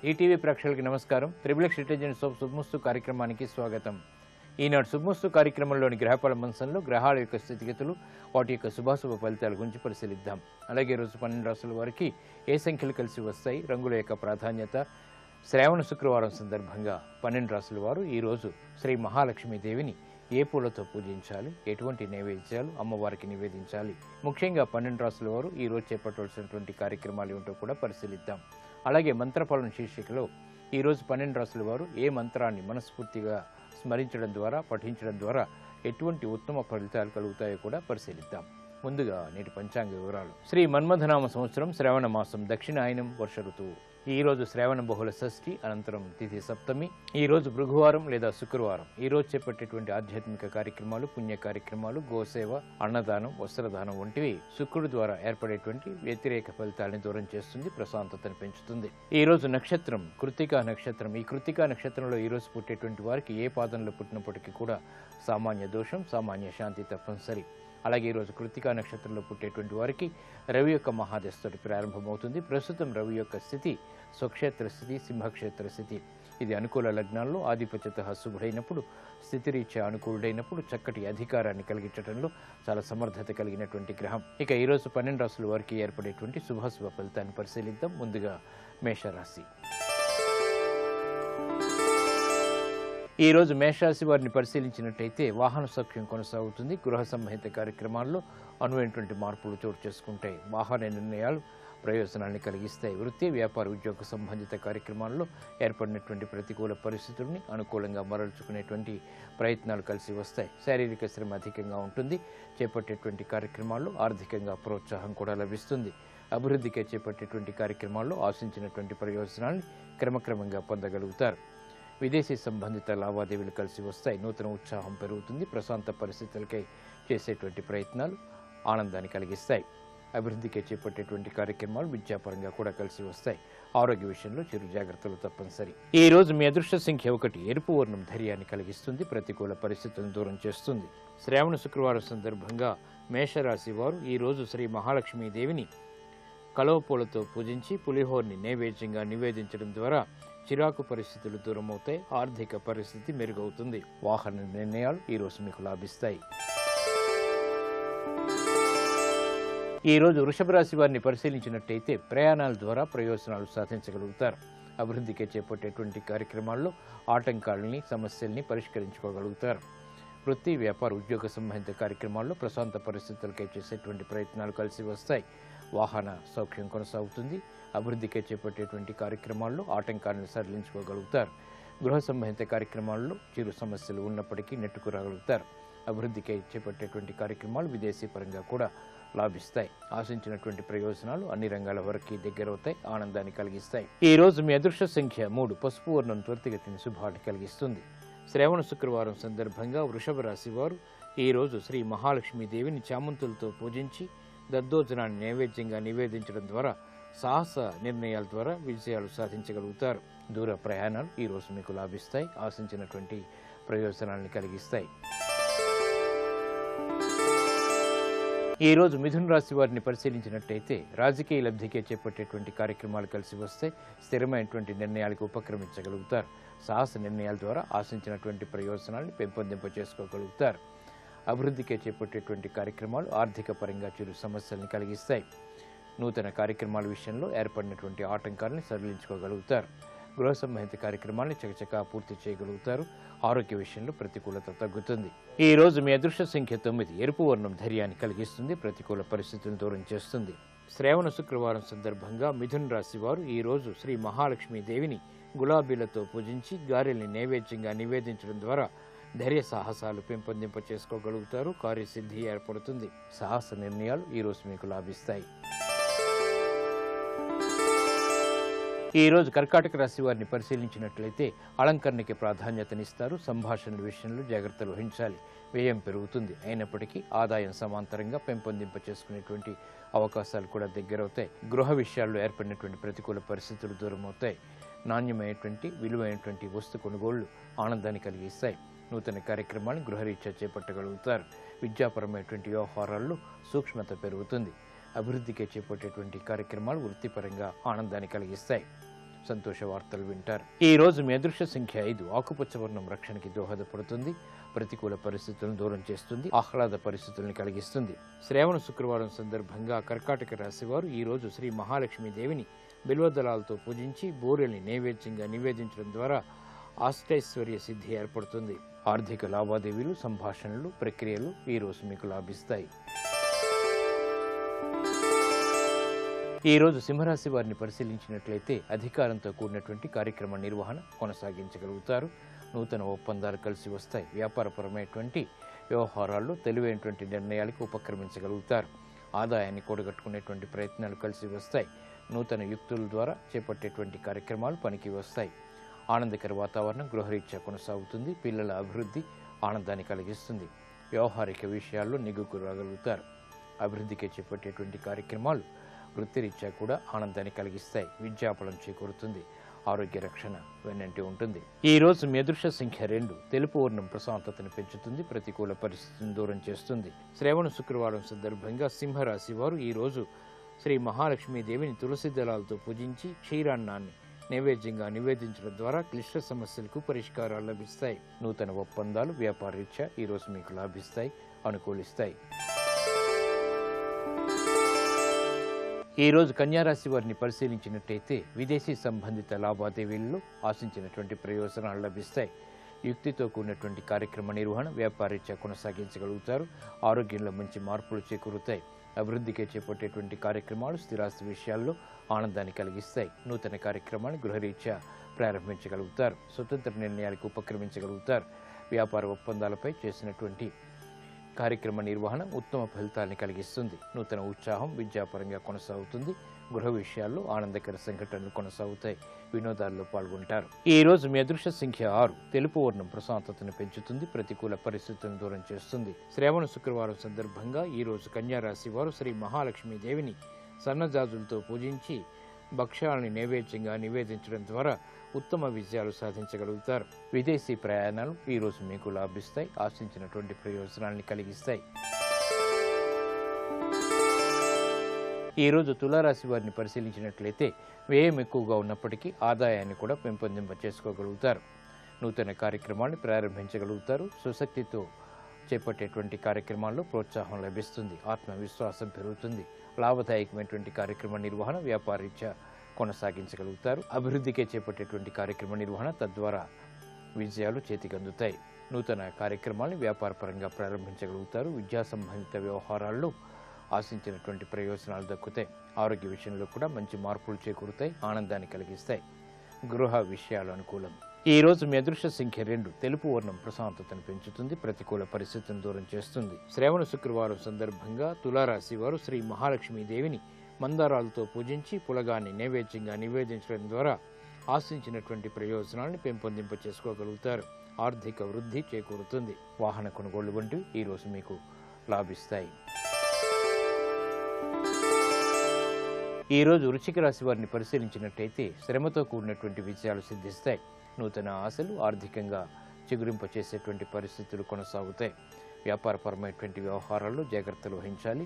ETV ప్రేక్షకులకి నమస్కారం. Triplex intelligence of శుభమస్తు కార్యక్రమానికి స్వాగతం. ఈనాడు శుభమస్తు కార్యక్రమంలోని గ్రహఫల మంచంలో గ్రహాల యొక్క స్థితిగతులు, వాటి యొక్క శుభాశుభ ఫలితాల గురించి పరిశీలిద్దాం. అలాగే రోజు 12 రాశుల వారికి ఏ సంఖ్యలు కలిసి వస్తాయి, రంగుల యొక్క ప్రాధాన్యత, శ్రావణ శుక్రవారం సందర్భంగా 12 రాశుల వారు ఈరోజు శ్రీ మహాలక్ష్మీదేవిని ఏ పూలతో పూజించాలి, ఎటువంటి నైవేద్యాలు అమ్మవారికి నివేదించాలి, ముఖ్యంగా 12 రాశుల వారు ఈరోజు చేపట్టవలసినటువంటి కార్యక్రమాలు ఏమిటో కూడా పరిశీలిద్దాం. అలాగే మంత్రఫలం శీర్షికలో ఈరోజు 12 రాశుల వారు ఏ మంత్రాన్ని మనస్ఫూర్తిగా స్మరించడం ద్వారా, పఠించడం ద్వారా ఎటువంటి ఉత్తమ ఫలితాలు కలుగుతాయో కూడా పరిశీలిద్దాం. ముందుగా నేటి పంచాంగ వివరాలు. శ్రీ మన్మథనామ సంవత్సరం శ్రావణ మాసం, దక్షిణాయనం, వర్ష ఋతువు. ఈ రోజు శ్రావణ బహుళ షష్ఠి, అనంతరం తిథి సప్తమి. ఈ రోజు భృగువారం లేదా శుక్రవారం. ఈ రోజు చేపట్టేటువంటి ఆధ్యాత్మిక కార్యక్రమాలు, పుణ్య కార్యక్రమాలు, గోసేవ, అన్నదానం, వస్త్రదానం వంటివి శుక్రుడి ద్వారా ఏర్పడేటువంటి వ్యతిరేక ఫలితాలను దూరం చేస్తుంది, ప్రశాంతతను పెంచుతుంది. ఈ రోజు నక్షత్రం కృత్తికా నక్షత్రం. ఈ కృత్తికా నక్షత్రంలో ఈ రోజు పుట్టేటువంటి వారికి ఏ పాదంలో పుట్టినప్పటికీ కూడా సామాన్య దోషం, సామాన్య శాంతి తప్పనిసరి. అలాగే ఈరోజు కృత్తికా నక్షత్రంలో పుట్టేటువంటి వారికి రవి యొక్క మహాదశతోటి ప్రారంభమవుతుంది. ప్రస్తుతం రవి యొక్క స్థితి స్వక్షేత్ర స్థితి, సింహక్షేత్ర స్థితి. ఇది అనుకూల లగ్నాల్లో ఆధిపత్యత శుభుడైనప్పుడు, స్థితిరీత్యా అనుకూలుడైనప్పుడు చక్కటి అధికారాన్ని కలిగించడంలో చాలా సమర్థత కలిగినటువంటి గ్రహం. ఇక ఈరోజు 12 రాశుల వారికి ఏర్పడేటువంటి శుభాశుభ ఫలితాన్ని పరిశీలిద్దాం. ముందుగా మేషరాశి. ఈ రోజు మేషరాశి వారిని పరిశీలించినట్టయితే వాహన సౌఖ్యం కొనసాగుతుంది. గృహ సంబంధిత కార్యక్రమాల్లో అనువైనటువంటి మార్పులు చోటు చేసుకుంటాయి. వాహన నిర్ణయాలు ప్రయోజనాన్ని కలిగిస్తాయి. వృత్తి, వ్యాపార, ఉద్యోగ సంబంధిత కార్యక్రమాల్లో ఏర్పడినటువంటి ప్రతికూల పరిస్థితుల్ని అనుకూలంగా మరల్చుకునేటువంటి ప్రయత్నాలు కలిసి వస్తాయి. శారీరక శ్రమ అధికంగా ఉంటుంది. చేపట్టేటువంటి కార్యక్రమాల్లో ఆర్థికంగా ప్రోత్సాహం కూడా లభిస్తుంది. అభివృద్ధికి చేపట్టేటువంటి కార్యక్రమాల్లో ఆశించినటువంటి ప్రయోజనాన్ని క్రమక్రమంగా పొందగలుగుతారు. విదేశీ సంబంధిత లావాదేవీలు కలిసి వస్తాయి. నూతన ఉత్సాహం పెరుగుతుంది. ప్రశాంత పరిస్థితులకై చేసేటువంటి ప్రయత్నాలు ఆనందాన్ని కలిగిస్తాయి. అభివృద్ధికి చేపట్టేటువంటి కార్యక్రమాలు విద్యాపరంగా కూడా కలిసి వస్తాయి. ఆరోగ్య విషయంలో చిరు జాగ్రత్తలు తప్పనిసరి. ఈ రోజు మీ అదృష్ట సంఖ్య 1. ఎరుపు వర్ణం ధైర్యాన్ని కలిగిస్తుంది, ప్రతికూల పరిస్థితులను దూరం చేస్తుంది. శ్రావణ శుక్రవారం సందర్భంగా మేషరాశి వారు ఈ రోజు శ్రీ మహాలక్ష్మీదేవిని కలువ పూలతో పూజించి పులిహోరని నైవేద్యంగా నివేదించడం ద్వారా చిరాకు పరిస్థితులు దూరమవుతాయి. ఆర్థిక పరిస్థితి మెరుగవుతుంది. వాహన నిర్ణయాలు ఈ రోజు మీకు లాభిస్తాయి. ఈ రోజు వృషభ రాశి వారిని పరిశీలించినట్టయితే ప్రయాణాల ద్వారా ప్రయోజనాలు సాధించగలుగుతారు. అభివృద్ధికి చేపట్టేటువంటి కార్యక్రమాల్లో ఆటంకాలని, సమస్యల్ని పరిష్కరించుకోగలుగుతారు. వృత్తి, వ్యాపార, ఉద్యోగ సంబంధిత కార్యక్రమాల్లో ప్రశాంత పరిస్థితులకై చేసేటువంటి ప్రయత్నాలు కలిసి వస్తాయి. వాహన సౌఖ్యం కొనసాగుతుంది. అభివృద్ధికి చేపట్టేటువంటి కార్యక్రమాల్లో ఆటంకాలను సడలించుకోగలుగుతారు. గృహ సంబంధిత కార్యక్రమాల్లో చిరు సమస్యలు ఉన్నప్పటికీ నెట్టుకురాగలుగుతారు. అభివృద్ధికి చేపట్టేటువంటి కార్యక్రమాలు విదేశీ పరంగా కూడా లాభిస్తాయి. ఆశించినటువంటి ప్రయోజనాలు అన్ని రంగాల వరకు దగ్గరవుతాయి, ఆనందాన్ని కలిగిస్తాయి. ఈ రోజు మీ అదృష్ట సంఖ్య 3. పసుపు వర్ణం త్వరితగతిని శుభాన్ని కలిగిస్తుంది. శ్రావణ శుక్రవారం సందర్భంగా వృషభ రాశి వారు ఈ రోజు శ్రీ మహాలక్ష్మీదేవిని చామంతులతో పూజించి దద్దోజనాన్ని నైవేద్యంగా నివేదించడం ద్వారా సాహస నిర్ణయాల ద్వారా విజయాలు సాధించగలుగుతారు. దూర ప్రయాణాలు ఈ రోజు మీకు లాభిస్తాయి. ఆశించినటువంటి ప్రయోజనాలను కలిగిస్తాయి. ఈ రోజు మిథున రాశి వారిని పరిశీలించినట్టయితే రాజకీయ లబ్ధికే చేపట్టేటువంటి కార్యక్రమాలు కలిసి వస్తే స్థిరమైనటువంటి నిర్ణయాలకు ఉపక్రమించగలుగుతారు. సాహస నిర్ణయాల ద్వారా ఆశించినటువంటి ప్రయోజనాలను పెంపొందింప చేసుకోగలుగుతారు. అభివృద్ధికే చేపట్టేటువంటి కార్యక్రమాలు ఆర్థిక పరంగా చిరు సమస్యలను కలిగిస్తాయి. నూతన కార్యక్రమాల విషయంలో ఏర్పడినటువంటి ఆటంకాలను సడలించుకోగలుగుతారు. గృహ సంబంధిత కార్యక్రమాలను చకచకా పూర్తి చేయగలుగుతారు. ఆరోగ్య విషయంలో ప్రతికూలత తగ్గుతుంది. ఈ రోజు మీ అదృష్ట సంఖ్య 9. ఎరుపు వర్ణం ధైర్యాన్ని కలిగిస్తుంది, ప్రతికూల పరిస్థితులను దూరం చేస్తుంది. శ్రావణ శుక్రవారం సందర్భంగా మిథున రాశి వారు ఈ రోజు శ్రీ మహాలక్ష్మీదేవిని గులాబీలతో పూజించి గారెల్ని నైవేద్యంగా నివేదించడం ద్వారా ధైర్య సాహసాలు పెంపొందింప చేసుకోగలుగుతారు. కార్యసిద్ధి ఏర్పడుతుంది. సాహస నిర్ణయాలు ఈ రోజు మీకు లాభిస్తాయి. ఈ రోజు కర్కాటక రాశి వారిని పరిశీలించినట్లయితే అలంకరణకి ప్రాధాన్యతనిస్తారు. సంభాషణల విషయంలో జాగ్రత్తలు వహించాలి. వ్యయం పెరుగుతుంది. అయినప్పటికీ ఆదాయం సమాంతరంగా పెంపొందింప చేసుకునేటువంటి అవకాశాలు కూడా దగ్గరవుతాయి. గృహ విషయాల్లో ఏర్పడినటువంటి ప్రతికూల పరిస్థితులు దూరమవుతాయి. నాణ్యమైనటువంటి, విలువైనటువంటి వస్తు కొనుగోళ్లు ఆనందాన్ని కలిగిస్తాయి. నూతన కార్యక్రమాన్ని గృహరీత్యా చేపట్టగలుగుతారు. విద్యాపరమైనటువంటి వ్యవహారాల్లో సూక్ష్మత పెరుగుతుంది. అభివృద్ధికి చేపట్టేటువంటి కార్యక్రమాలు వృత్తిపరంగా ఆనందాన్ని కలిగిస్తాయి. సంతోష వార్తలు వింటారు. ఈ రోజు మీ అదృష్ట సంఖ్య 5. ఆకుపచ్చ వర్ణం రక్షణకి దోహదపడుతుంది. ప్రతికూల పరిస్థితులను దూరం చేస్తుంది. ఆహ్లాద పరిస్థితులను కలిగిస్తుంది. శ్రావణ శుక్రవారం సందర్భంగా కర్కాటక రాశి వారు ఈ రోజు శ్రీ మహాలక్ష్మి దేవిని బిల్వదళాలతో పూజించి బూరెల్ని నైవేద్యంగా నివేదించడం ద్వారా అష్టైశ్వర్య సిద్ధి ఏర్పడుతుంది. ఆర్థిక లావాదేవీలు, సంభాషణలు, ప్రక్రియలు ఈ రోజు మీకు లాభిస్తాయి. ఈ రోజు సింహరాశి వారిని పరిశీలించినట్లయితే అధికారంతో కూడినటువంటి కార్యక్రమ నిర్వహణ కొనసాగించగలుగుతారు. నూతన ఒప్పందాలు కలిసి వస్తాయి. వ్యాపారపరమైనటువంటి వ్యవహారాల్లో తెలివైనటువంటి నిర్ణయాలకు ఉపక్రమించగలుగుతారు. ఆదాయాన్ని కూడగట్టుకునేటువంటి ప్రయత్నాలు కలిసి వస్తాయి. నూతన యుక్తుల ద్వారా చేపట్టేటువంటి కార్యక్రమాలు పనికి వస్తాయి. ఆనందకర వాతావరణం గృహరీత్యా కొనసాగుతుంది. పిల్లల అభివృద్ధి ఆనందాన్ని కలిగిస్తుంది. వ్యవహారిక విషయాల్లో నిగ్గుకు రాగలుగుతారు. అభివృద్ధికి చేపట్టేటువంటి కార్యక్రమాలు వృత్తిరీత్యా కూడా ఆనందాన్ని కలిగిస్తాయి. విద్యాఫలం చేకూరుతుంది. ఆరోగ్య రక్షణ వెన్నంటి ఉంటుంది. ఈ రోజు మీ అదృష్ట సంఖ్య 2. తెలుపు వర్ణం ప్రశాంతతను పెంచుతుంది. ప్రతికూల పరిస్థితిని దూరం చేస్తుంది. శ్రావణ శుక్రవారం సందర్భంగా సింహరాశి వారు ఈ రోజు శ్రీ మహాలక్ష్మి దేవిని తులసి దళాలతో పూజించి క్షీరాన్నాన్ని నైవేద్యంగా నివేదించడం ద్వారా క్లిష్ట సమస్యలకు పరిష్కారాలు లభిస్తాయి. నూతన ఒప్పందాలు వ్యాపారరీత్యా ఈ రోజు మీకు లాభిస్తాయి, అనుకూలిస్తాయి. ఈ రోజు కన్యారాశి వారిని పరిశీలించినట్టయితే విదేశీ సంబంధిత లావాదేవీల్లో ఆశించినటువంటి ప్రయోజనాలు లభిస్తాయి. యుక్తితో కూడినటువంటి కార్యక్రమ నిర్వహణ వ్యాపారరీత్యా కొనసాగించగలుగుతారు. ఆరోగ్యంలో మంచి మార్పులు చేకూరుతాయి. అభివృద్ధికి చేపట్టేటువంటి కార్యక్రమాలు స్థిరాస్తి విషయాల్లో ఆనందాన్ని కలిగిస్తాయి. నూతన కార్యక్రమాన్ని గృహరీత్యా ప్రారంభించగలుగుతారు. స్వతంత్ర నిర్ణయాలకు ఉపక్రమించగలుగుతారు. వ్యాపార ఒప్పందాలపై చేసినటువంటి కార్యక్రమ నిర్వహణ ఉత్తమ ఫలితాన్ని కలిగిస్తుంది. నూతన ఉత్సాహం విద్యాపరంగా కొనసాగుతుంది. గృహ విషయాల్లో ఆనందకర సంఘటనలు కొనసాగుతాయి. వినోదాల్లో పాల్గొంటారు. ఈ రోజు మీ అదృష్ట సంఖ్య 6. తెలుపు వర్ణం ప్రశాంతతను పెంచుతుంది. ప్రతికూల పరిస్థితులను దూరం చేస్తుంది. శ్రావణ శుక్రవారం సందర్భంగా ఈ రోజు కన్యారాశి వారు శ్రీ మహాలక్ష్మి దేవిని సన్నజాజులతో పూజించి భక్ష్యాలని నైవేద్యంగా నివేదించడం ద్వారా ఉత్తమ విజయాలు సాధించగలుగుతారు. విదేశీ ప్రయాణాలు ఈ రోజు మీకు లాభిస్తాయి. ఆశించినటువంటి ప్రయోజనాల్ని కలిగిస్తాయి. ఈ రోజు తులారాశి వారిని పరిశీలించినట్లయితే వ్యయం ఎక్కువగా ఉన్నప్పటికీ ఆదాయాన్ని కూడా పెంపొందింప చేసుకోగలుగుతారు. నూతన కార్యక్రమాన్ని ప్రారంభించగలుగుతారు. సుశక్తితో చేపట్టేటువంటి కార్యక్రమాల్లో ప్రోత్సాహం లభిస్తుంది. ఆత్మవిశ్వాసం పెరుగుతుంది. లాభదాయకమైనటువంటి కార్యక్రమ నిర్వహణ వ్యాపారరీత్యా కొనసాగించగలుగుతారు. అభివృద్ధికే చేపట్టేటువంటి కార్యక్రమ నిర్వహణ తద్వారా విజయాలు చేతికందుతాయి. నూతన కార్యక్రమాన్ని వ్యాపారపరంగా ప్రారంభించగలుగుతారు. విద్యా సంబంధిత వ్యవహారాల్లో ఆశించినటువంటి ప్రయోజనాలు దక్కుతాయి. ఆరోగ్య విషయంలో కూడా మంచి మార్పులు చేకూరుతాయి. ఆనందాన్ని కలిగిస్తాయి. గృహ విషయాలు అనుకూలం. ఈ రోజు మీ అదృష్ట సంఖ్య 2. తెలుపు వర్ణం ప్రశాంతతను పెంచుతుంది. ప్రతికూల పరిస్థితిని దూరం చేస్తుంది. శ్రావణ శుక్రవారం సందర్భంగా తులారాశి వారు శ్రీ మహాలక్ష్మి దేవిని మందారాలతో పూజించి పులగాన్ని నైవేద్యంగా నివేదించడం ద్వారా ఆశించినటువంటి ప్రయోజనాలను పెంపొందింప చేసుకోగలుగుతారు. ఆర్థిక వృద్ధి చేకూరుతుంది. వాహన కొనుగోళ్లు వంటివి ఈ రోజు మీకు లాభిస్తాయి. ఈ రోజు వృశ్చిక రాశి వారిని పరిశీలించినట్టయితే శ్రమతో కూడినటువంటి విజయాలు సిద్ధిస్తాయి. నూతన ఆశలు ఆర్థికంగా చిగురింప చేసేటువంటి పరిస్థితులు కొనసాగుతాయి. వ్యాపారపరమైనటువంటి వ్యవహారాల్లో జాగ్రత్తలు వహించాలి.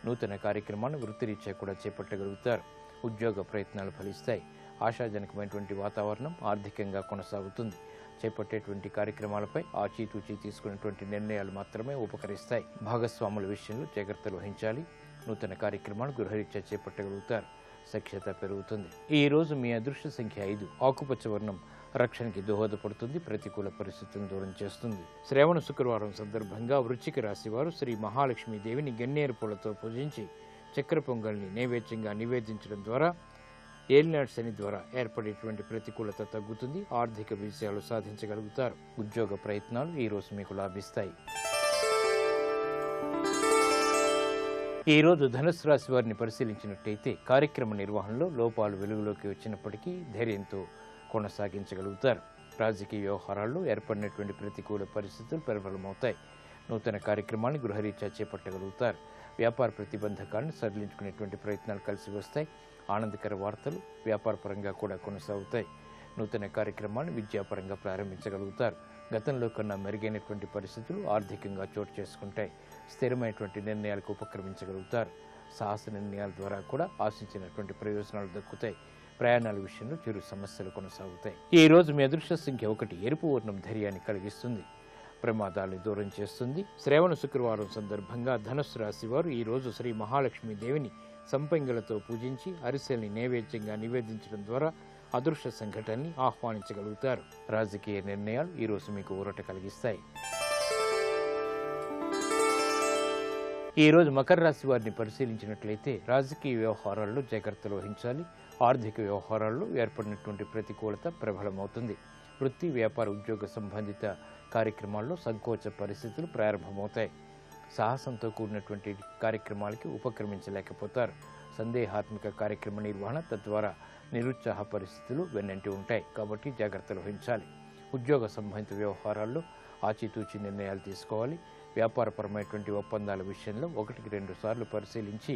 నూతన కార్యక్రమాన్ని వృత్తిరీత్యా కూడా చేపట్టగలుగుతారు. ఉద్యోగ ప్రయత్నాలు ఫలిస్తాయి. ఆశాజనకమైనటువంటి వాతావరణం ఆర్థికంగా కొనసాగుతుంది. చేపట్టేటువంటి కార్యక్రమాలపై ఆచితూచి తీసుకునేటువంటి నిర్ణయాలు మాత్రమే ఉపకరిస్తాయి. భాగస్వాముల విషయంలో జాగ్రత్తలు వహించాలి. నూతన కార్యక్రమాలు గృహరీత్యా చేపట్టగలుగుతారు. సఖ్యత పెరుగుతుంది. ఈ రోజు మీ అదృష్ట సంఖ్య 5. ఆకుపచ్చ వర్ణం రక్షణకి దోహదపడుతుంది. ప్రతికూల పరిస్థితులను దూరం చేస్తుంది. శ్రావణ శుక్రవారం సందర్భంగా వృశ్చిక రాశి వారు శ్రీ మహాలక్ష్మి దేవిని గన్నేరు పూలతో పూజించి చక్కెర పొంగల్ని నైవేద్యంగా నివేదించడం ద్వారా ఏలినాటి శని ద్వారా ఏర్పడేటువంటి ప్రతికూలత తగ్గుతుంది. ఆర్థిక విజయాలు సాధించగలుగుతారు. ఉద్యోగ ప్రయత్నాలు ఈ రోజు మీకు లాభిస్తాయి. ఈ రోజు ధనుస్సు రాశి వారిని పరిశీలించినట్టయితే కార్యక్రమ నిర్వహణలో లోపాలు వెలుగులోకి వచ్చినప్పటికీ ధైర్యంతో కొనసాగించగలుగుతారు. రాజకీయ వ్యవహారాల్లో ఏర్పడినటువంటి ప్రతికూల పరిస్థితులు ప్రబలమవుతాయి. నూతన కార్యక్రమాన్ని గృహరీత్యా చేపట్టగలుగుతారు. వ్యాపార ప్రతిబంధకాలను సడలించుకునేటువంటి ప్రయత్నాలు కలిసి వస్తాయి. ఆనందకర వార్తలు వ్యాపారపరంగా కూడా కొనసాగుతాయి. నూతన కార్యక్రమాన్ని విద్యాపరంగా ప్రారంభించగలుగుతారు. గతంలో కన్నా మెరుగైనటువంటి పరిస్థితులు ఆర్థికంగా చోటు చేసుకుంటాయి. స్థిరమైనటువంటి నిర్ణయాలకు ఉపక్రమించగలుగుతారు. సాహస నిర్ణయాల ద్వారా కూడా ఆశించినటువంటి ప్రయోజనాలు దక్కుతాయి. ప్రయాణాల విషయంలో చిరు సమస్యలు కొనసాగుతాయి. ఈ రోజు మీ అదృష్ట సంఖ్య 1. ఎరుపు వర్ణం ధైర్యాన్ని కలిగిస్తుంది, ప్రమాదాలను దూరం చేస్తుంది. శ్రావణ శుక్రవారం సందర్భంగా ధనుస్సు రాశి వారు ఈ రోజు శ్రీ మహాలక్ష్మి దేవిని సంపంగిలతో పూజించి అరిసెల్ని నైవేద్యంగా నివేదించడం ద్వారా అదృష్ట సంఘటనని ఆహ్వానించగలుగుతారు. రాజకీయ నిర్ణయాలు ఈ రోజు మీకు ఊరట కలిగిస్తాయి. ఈ రోజు మకర రాశి వారిని పరిశీలించినట్లయితే రాజకీయ వ్యవహారాల్లో జాగ్రత్తలు వహించాలి. ఆర్థిక వ్యవహారాల్లో ఏర్పడినటువంటి ప్రతికూలత ప్రబలమవుతుంది. వృత్తి, వ్యాపార, ఉద్యోగ సంబంధిత కార్యక్రమాల్లో సంకోచ పరిస్థితులు ప్రారంభమవుతాయి. సాహసంతో కూడినటువంటి కార్యక్రమాలకి ఉపక్రమించలేకపోతారు. సందేహాత్మక కార్యక్రమ నిర్వహణ, తద్వారా నిరుత్సాహ పరిస్థితులు వెన్నంటి ఉంటాయి. కాబట్టి జాగ్రత్తలు వహించాలి. ఉద్యోగ సంబంధిత వ్యవహారాల్లో ఆచితూచి నిర్ణయాలు తీసుకోవాలి. వ్యాపారపరమైనటువంటి ఒప్పందాల విషయంలో 1-2 సార్లు పరిశీలించి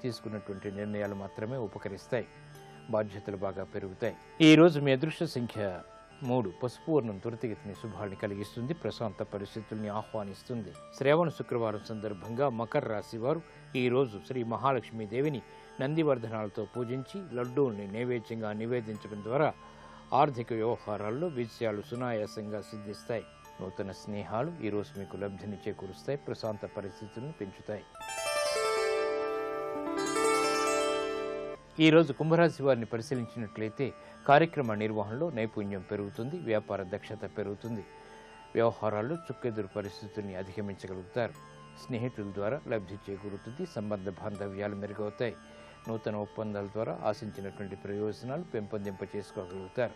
తీసుకున్నటువంటి నిర్ణయాలు మాత్రమే ఉపకరిస్తాయి. బాధ్యతలు బాగా పెరుగుతాయి. ఈ రోజు మీ అదృష్ట సంఖ్య 3. పసుపు వర్ణం త్వరితగతిని శుభాన్ని కలిగిస్తుంది, ప్రశాంత పరిస్థితుల్ని ఆహ్వానిస్తుంది. శ్రావణ శుక్రవారం సందర్భంగా మకర రాశి వారు ఈ రోజు శ్రీ మహాలక్ష్మి దేవిని నందివర్ధనాలతో పూజించి లడ్డూల్ని నైవేద్యంగా నివేదించడం ద్వారా ఆర్థిక వ్యవహారాల్లో విజయాలు సునాయాసంగా సిద్ధిస్తాయి. నూతన స్నేహాలు ఈ రోజు మీకు లబ్ధిని చేకూరుస్తాయి, ప్రశాంత పరిస్థితులను పెంచుతాయి. ఈ రోజు కుంభరాశి వారిని పరిశీలించినట్లయితే కార్యక్రమ నిర్వహణలో నైపుణ్యం పెరుగుతుంది, వ్యాపార దక్షత పెరుగుతుంది. వ్యవహారాల్లో చుక్కెదురు పరిస్థితుల్ని అధిగమించగలుగుతారు. స్నేహితుల ద్వారా లబ్ధి చేకూరుతుంది, సంబంధ బాంధవ్యాలు మెరుగవుతాయి. నూతన ఒప్పందాల ద్వారా ఆశించినటువంటి ప్రయోజనాలు పెంపొందింప చేసుకోగలుగుతారు.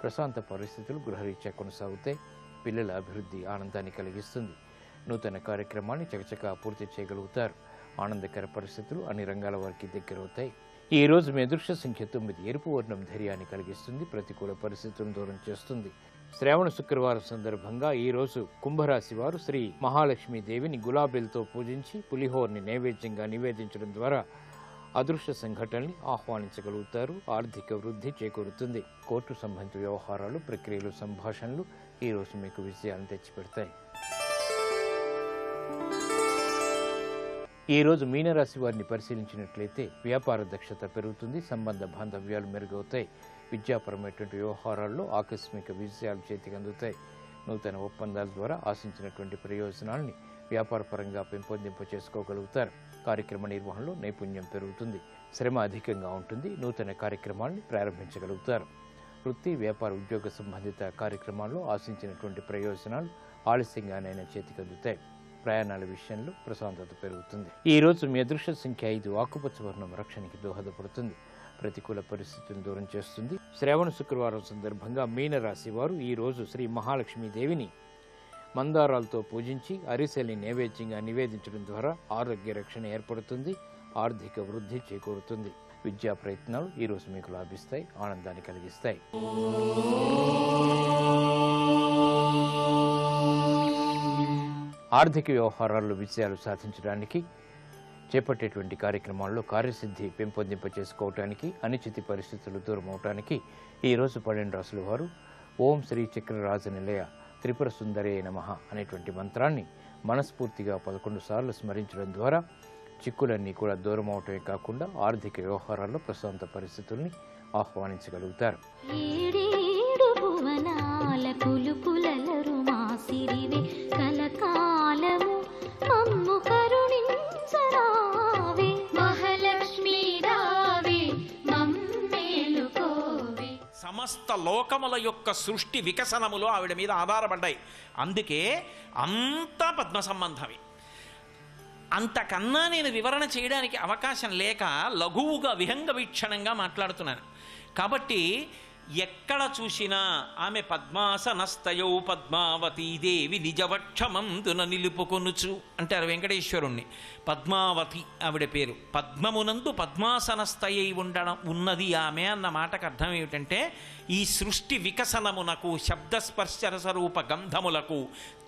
ప్రశాంత పరిస్థితులు గృహరీత్యా కొనసాగుతాయి. పిల్లల అభివృద్ధి ఆనందాన్ని కలిగిస్తుంది. నూతన కార్యక్రమాన్ని చకచకా పూర్తి చేయగలుగుతారు. ఆనందకర పరిస్థితులు అన్ని రంగాల వారికి దగ్గరవుతాయి. ఈ రోజు మీ అదృష్ట సంఖ్య 9. ఎరుపు వర్ణం ధైర్యాన్ని కలిగిస్తుంది, ప్రతికూల పరిస్థితులను దూరం చేస్తుంది. శ్రావణ శుక్రవారం సందర్భంగా ఈ రోజు కుంభరాశి వారు శ్రీ మహాలక్ష్మి దేవిని గులాబీలతో పూజించి పులిహోరని నైవేద్యంగా నివేదించడం ద్వారా అదృష్ట సంఘటనల్ని ఆహ్వానించగలుగుతారు. ఆర్థిక వృద్ధి చేకూరుతుంది. కోర్టు సంబంధిత వ్యవహారాలు, ప్రక్రియలు, సంభాషణలు ఈ రోజు మీకు విజయాలను తెచ్చిపెడతాయి. ఈ రోజు మీనరాశి వారిని పరిశీలించినట్లయితే వ్యాపార దక్షత పెరుగుతుంది, సంబంధ బాంధవ్యాలు మెరుగవుతాయి. విద్యాపరమైనటువంటి వ్యవహారాల్లో ఆకస్మిక విజయాలు చేతికి అందుతాయి. నూతన ఒప్పందాల ద్వారా ఆశించినటువంటి ప్రయోజనాల్ని వ్యాపారపరంగా పెంపొందింప చేసుకోగలుగుతారు. కార్యక్రమ నిర్వహణలో నైపుణ్యం పెరుగుతుంది, శ్రమ అధికంగా ఉంటుంది. నూతన కార్యక్రమాల్ని ప్రారంభించగలుగుతారు. వృత్తి, వ్యాపార, ఉద్యోగ సంబంధిత కార్యక్రమాల్లో ఆశించినటువంటి ప్రయోజనాలు ఆలస్యంగానైనా చేతికి అందుతాయి. ప్రయాణాల విషయంలో ప్రశాంతత పెరుగుతుంది. ఈ రోజు మీ అదృష్ట సంఖ్య 5. ఆకుపచ్చ వర్ణం రక్షణకి దోహదపడుతుంది, ప్రతికూల పరిస్థితులను దూరం చేస్తుంది. శ్రావణ శుక్రవారం సందర్భంగా మీనరాశి వారు ఈ రోజు శ్రీ మహాలక్ష్మి దేవిని మందారాలతో పూజించి అరిసెల్ని నైవేద్యంగా నివేదించడం ద్వారా ఆరోగ్య రక్షణ ఏర్పడుతుంది, ఆర్థిక వృద్ధి చేకూరుతుంది. విద్యా ప్రయత్నాలు ఈ రోజు మీకు లాభిస్తాయి, ఆనందాన్ని కలిగిస్తాయి. ఆర్థిక వ్యవహారాల్లో విజయాలు సాధించడానికి చేపట్టేటువంటి కార్యక్రమాల్లో కార్యసిద్ధి పెంపొందింప చేసుకోవటానికి, అనిశ్చిత పరిస్థితులు దూరం అవటానికి ఈ రోజు 12 రాశుల వారు ఓం శ్రీ చక్రరాజ నిలయ త్రిపుర సుందరే నమః అనేటువంటి మంత్రాన్ని మనస్ఫూర్తిగా 11 సార్లు స్మరించడం ద్వారా చిక్కులన్నీ కూడా దూరం అవటమే కాకుండా ఆర్థిక వ్యవహారాల్లో ప్రశాంత పరిస్థితుల్ని ఆహ్వానించగలుగుతారు. సమస్త లోకముల యొక్క సృష్టి వికసనములు ఆవిడ మీద ఆధారపడ్డాయి. అందుకే అంతా పద్మ సంబంధమే. అంతకన్నా నేను వివరణ చేయడానికి అవకాశం లేక లఘువుగా విహంగ వీక్షణంగా మాట్లాడుతున్నాను. కాబట్టి ఎక్కడ చూసినా ఆమె పద్మాసనస్తయౌ పద్మావతీదేవి నిజవక్షమందున నిలుపుకొనుచు అంటారు వెంకటేశ్వరుణ్ణి. పద్మావతి ఆవిడ పేరు. పద్మమునందు పద్మాసనస్థయై ఉన్నది ఆమె అన్న మాటకు అర్థం ఏమిటంటే ఈ సృష్టి వికసనమునకు, శబ్దస్పర్శరసరూప గంధములకు,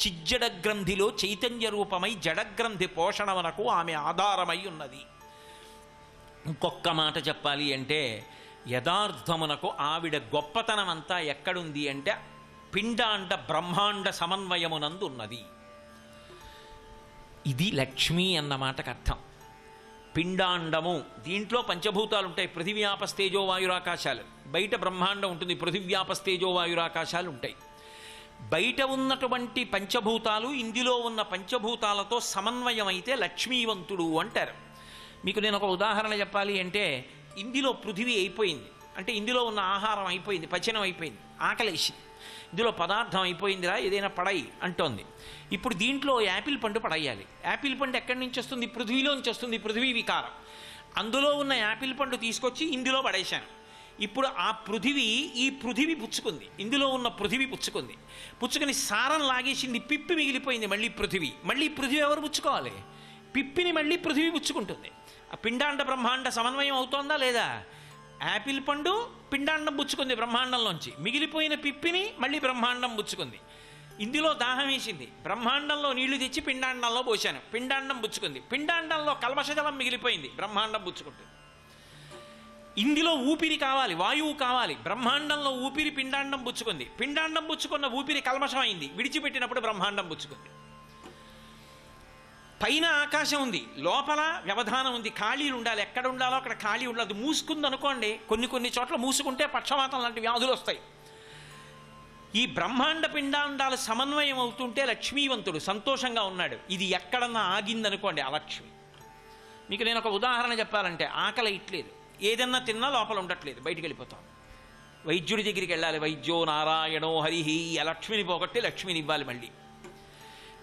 చిజ్జడ గ్రంథిలో చైతన్య రూపమై జడగ్రంథి పోషణమునకు ఆమె ఆధారమై ఉన్నది. ఇంకొక్క మాట చెప్పాలి అంటే యథార్థమునకు ఆవిడ గొప్పతనం అంతా ఎక్కడుంది అంటే పిండాండ బ్రహ్మాండ సమన్వయమునందు ఉన్నది. ఇది లక్ష్మి అన్న మాటకు అర్థం. పిండాండము, దీంట్లో పంచభూతాలు ఉంటాయి, పృథివ్యాపస్తేజో వాయురాకాశాలు. బయట బ్రహ్మాండం ఉంటుంది, పృథివ్యాపస్తేజో వాయురాకాశాలు ఉంటాయి. బయట ఉన్నటువంటి పంచభూతాలు ఇందులో ఉన్న పంచభూతాలతో సమన్వయం అయితే లక్ష్మీవంతుడు అంటారు. మీకు నేను ఒక ఉదాహరణ చెప్పాలి అంటే, ఇందులో పృథివీ అయిపోయింది అంటే ఇందులో ఉన్న ఆహారం అయిపోయింది, పచనం అయిపోయింది, ఆకలేసి ఇందులో పదార్థం అయిపోయిందిరా, ఏదైనా పడయి అంటోంది. ఇప్పుడు దీంట్లో యాపిల్ పండు పడేయాలి. యాపిల్ పండు ఎక్కడి నుంచి వస్తుంది? పృథివీలోంచి వస్తుంది, పృథివీ వికారం. అందులో ఉన్న యాపిల్ పండు తీసుకొచ్చి ఇందులో పడేశాను. ఇప్పుడు ఆ పృథివీ, ఈ పృథివీ పుచ్చుకుంది, ఇందులో ఉన్న పృథివీ పుచ్చుకొని సారం లాగేసింది, పిప్పి మిగిలిపోయింది. మళ్ళీ పృథివీ ఎవరు పుచ్చుకోవాలి? పిప్పిని మళ్ళీ పృథివీ పుచ్చుకుంటుంది. ఆ పిండాండ బ్రహ్మాండ సమన్వయం అవుతోందా లేదా? యాపిల్ పండు పిండాండం పుచ్చుకుంది బ్రహ్మాండంలోంచి, మిగిలిపోయిన పిప్పిని మళ్ళీ బ్రహ్మాండం పుచ్చుకుంది. ఇందులో దాహం వేసింది, బ్రహ్మాండంలో నీళ్లు తెచ్చి పిండాండంలో పోశాను, పిండాండం పుచ్చుకుంది. పిండాండంలో కల్మషజలం మిగిలిపోయింది, బ్రహ్మాండం పుచ్చుకుంటుంది. ఇందులో ఊపిరి కావాలి, వాయువు కావాలి, బ్రహ్మాండంలో ఊపిరి పిండాండం పుచ్చుకుంది. పిండాండం పుచ్చుకున్న ఊపిరి కల్మషం అయింది, విడిచిపెట్టినప్పుడు బ్రహ్మాండం పుచ్చుకుంది. పైన ఆకాశం ఉంది, లోపల వ్యవధానం ఉంది, ఖాళీలు ఉండాలి. ఎక్కడ ఉండాలో అక్కడ ఖాళీ ఉండదు. మూసుకుంది అనుకోండి, కొన్ని చోట్ల మూసుకుంటే పక్షవాతం లాంటి వ్యాధులు వస్తాయి. ఈ బ్రహ్మాండ పిండాండాలు సమన్వయం అవుతుంటే లక్ష్మీవంతుడు సంతోషంగా ఉన్నాడు. ఇది ఎక్కడన్నా ఆగిందనుకోండి అలక్ష్మి. మీకు నేను ఒక ఉదాహరణ చెప్పాలంటే, ఆకలి ఇట్లేదు, ఏదన్నా తిన్నా లోపల ఉండట్లేదు, బయటికి వెళ్ళిపోతాం. వైద్యుడి దగ్గరికి వెళ్ళాలి, వైద్యో నారాయణో హరిహి, లక్ష్మిని పోగొట్టి లక్ష్మిని ఇవ్వాలి. మళ్ళీ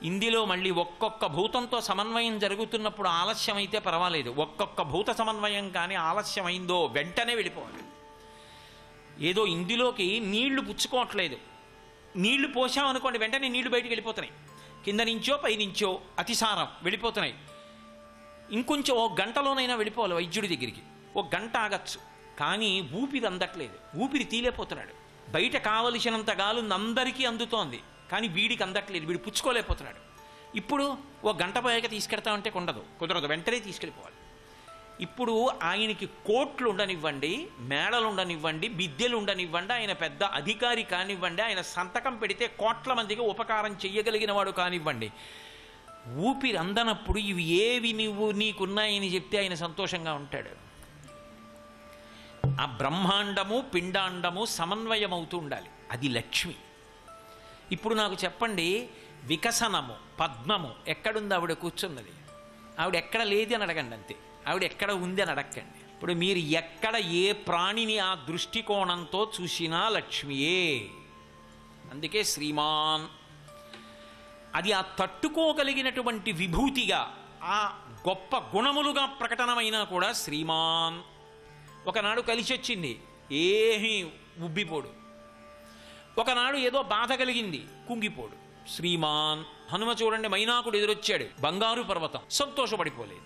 ఇందులో మళ్ళీ ఒక్కొక్క భూతంతో సమన్వయం జరుగుతున్నప్పుడు ఆలస్యం అయితే పర్వాలేదు, ఒక్కొక్క భూత సమన్వయం కానీ ఆలస్యమైందో వెంటనే వెళ్ళిపోవాలి. ఏదో ఇందులోకి నీళ్లు పుచ్చుకోవట్లేదు, నీళ్లు పోసామనుకోండి వెంటనే నీళ్లు బయటికి వెళ్ళిపోతున్నాయి, కింద నుంచో పై నుంచో అతిసారం వెళ్ళిపోతున్నాయి. ఇంకొంచెం ఓ గంటలోనైనా వెళ్ళిపోవాలి వైద్యుడి దగ్గరికి, ఓ గంట ఆగచ్చు. కానీ ఊపిరి అందట్లేదు, ఊపిరి తీలేపోతున్నాడు. బయట కావలసినంత గాలు అందరికీ అందుతోంది, కానీ వీడికి అందట్లేదు, వీడు పుచ్చుకోలేకపోతున్నాడు. ఇప్పుడు ఓ గంట పోయాక తీసుకెడతామంటే కుదరదు, వెంటనే తీసుకెళ్ళిపోవాలి. ఇప్పుడు ఆయనకి కోట్లు ఉండనివ్వండి, మేడలు ఉండనివ్వండి, బిద్దెలు ఉండనివ్వండి, ఆయన పెద్ద అధికారి కానివ్వండి, ఆయన సంతకం పెడితే కోట్ల మందికి ఉపకారం చెయ్యగలిగిన వాడు కానివ్వండి, ఊపిరి అందనప్పుడు ఇవి ఏవి నీకున్నాయని చెప్తే ఆయన సంతోషంగా ఉంటాడు. ఆ బ్రహ్మాండము పిండాండము సమన్వయం అవుతూ ఉండాలి, అది లక్ష్మి. ఇప్పుడు నాకు చెప్పండి, వికసనము పద్మము ఎక్కడుంది? ఆవిడ కూర్చున్నది, ఆవిడ ఎక్కడ లేదు అని అడగండి అంతే, ఆవిడ ఎక్కడ ఉంది అని అడగండి. ఇప్పుడు మీరు ఎక్కడ ఏ ప్రాణిని ఆ దృష్టికోణంతో చూసినా లక్ష్మియే. అందుకే శ్రీమాన్, అది ఆ తట్టుకోగలిగినటువంటి విభూతిగా, ఆ గొప్ప గుణములుగా ప్రకటనమైనా కూడా శ్రీమాన్. ఒకనాడు కలిసి వచ్చింది, ఏమీ ఉబ్బిపోడు. ఒకనాడు ఏదో బాధ కలిగింది, కుంగిపోడు, శ్రీమాన్. హనుమ చూడండి, మైనాకుడు ఎదురొచ్చాడు, బంగారు పర్వతం, సంతోషపడిపోలేదు.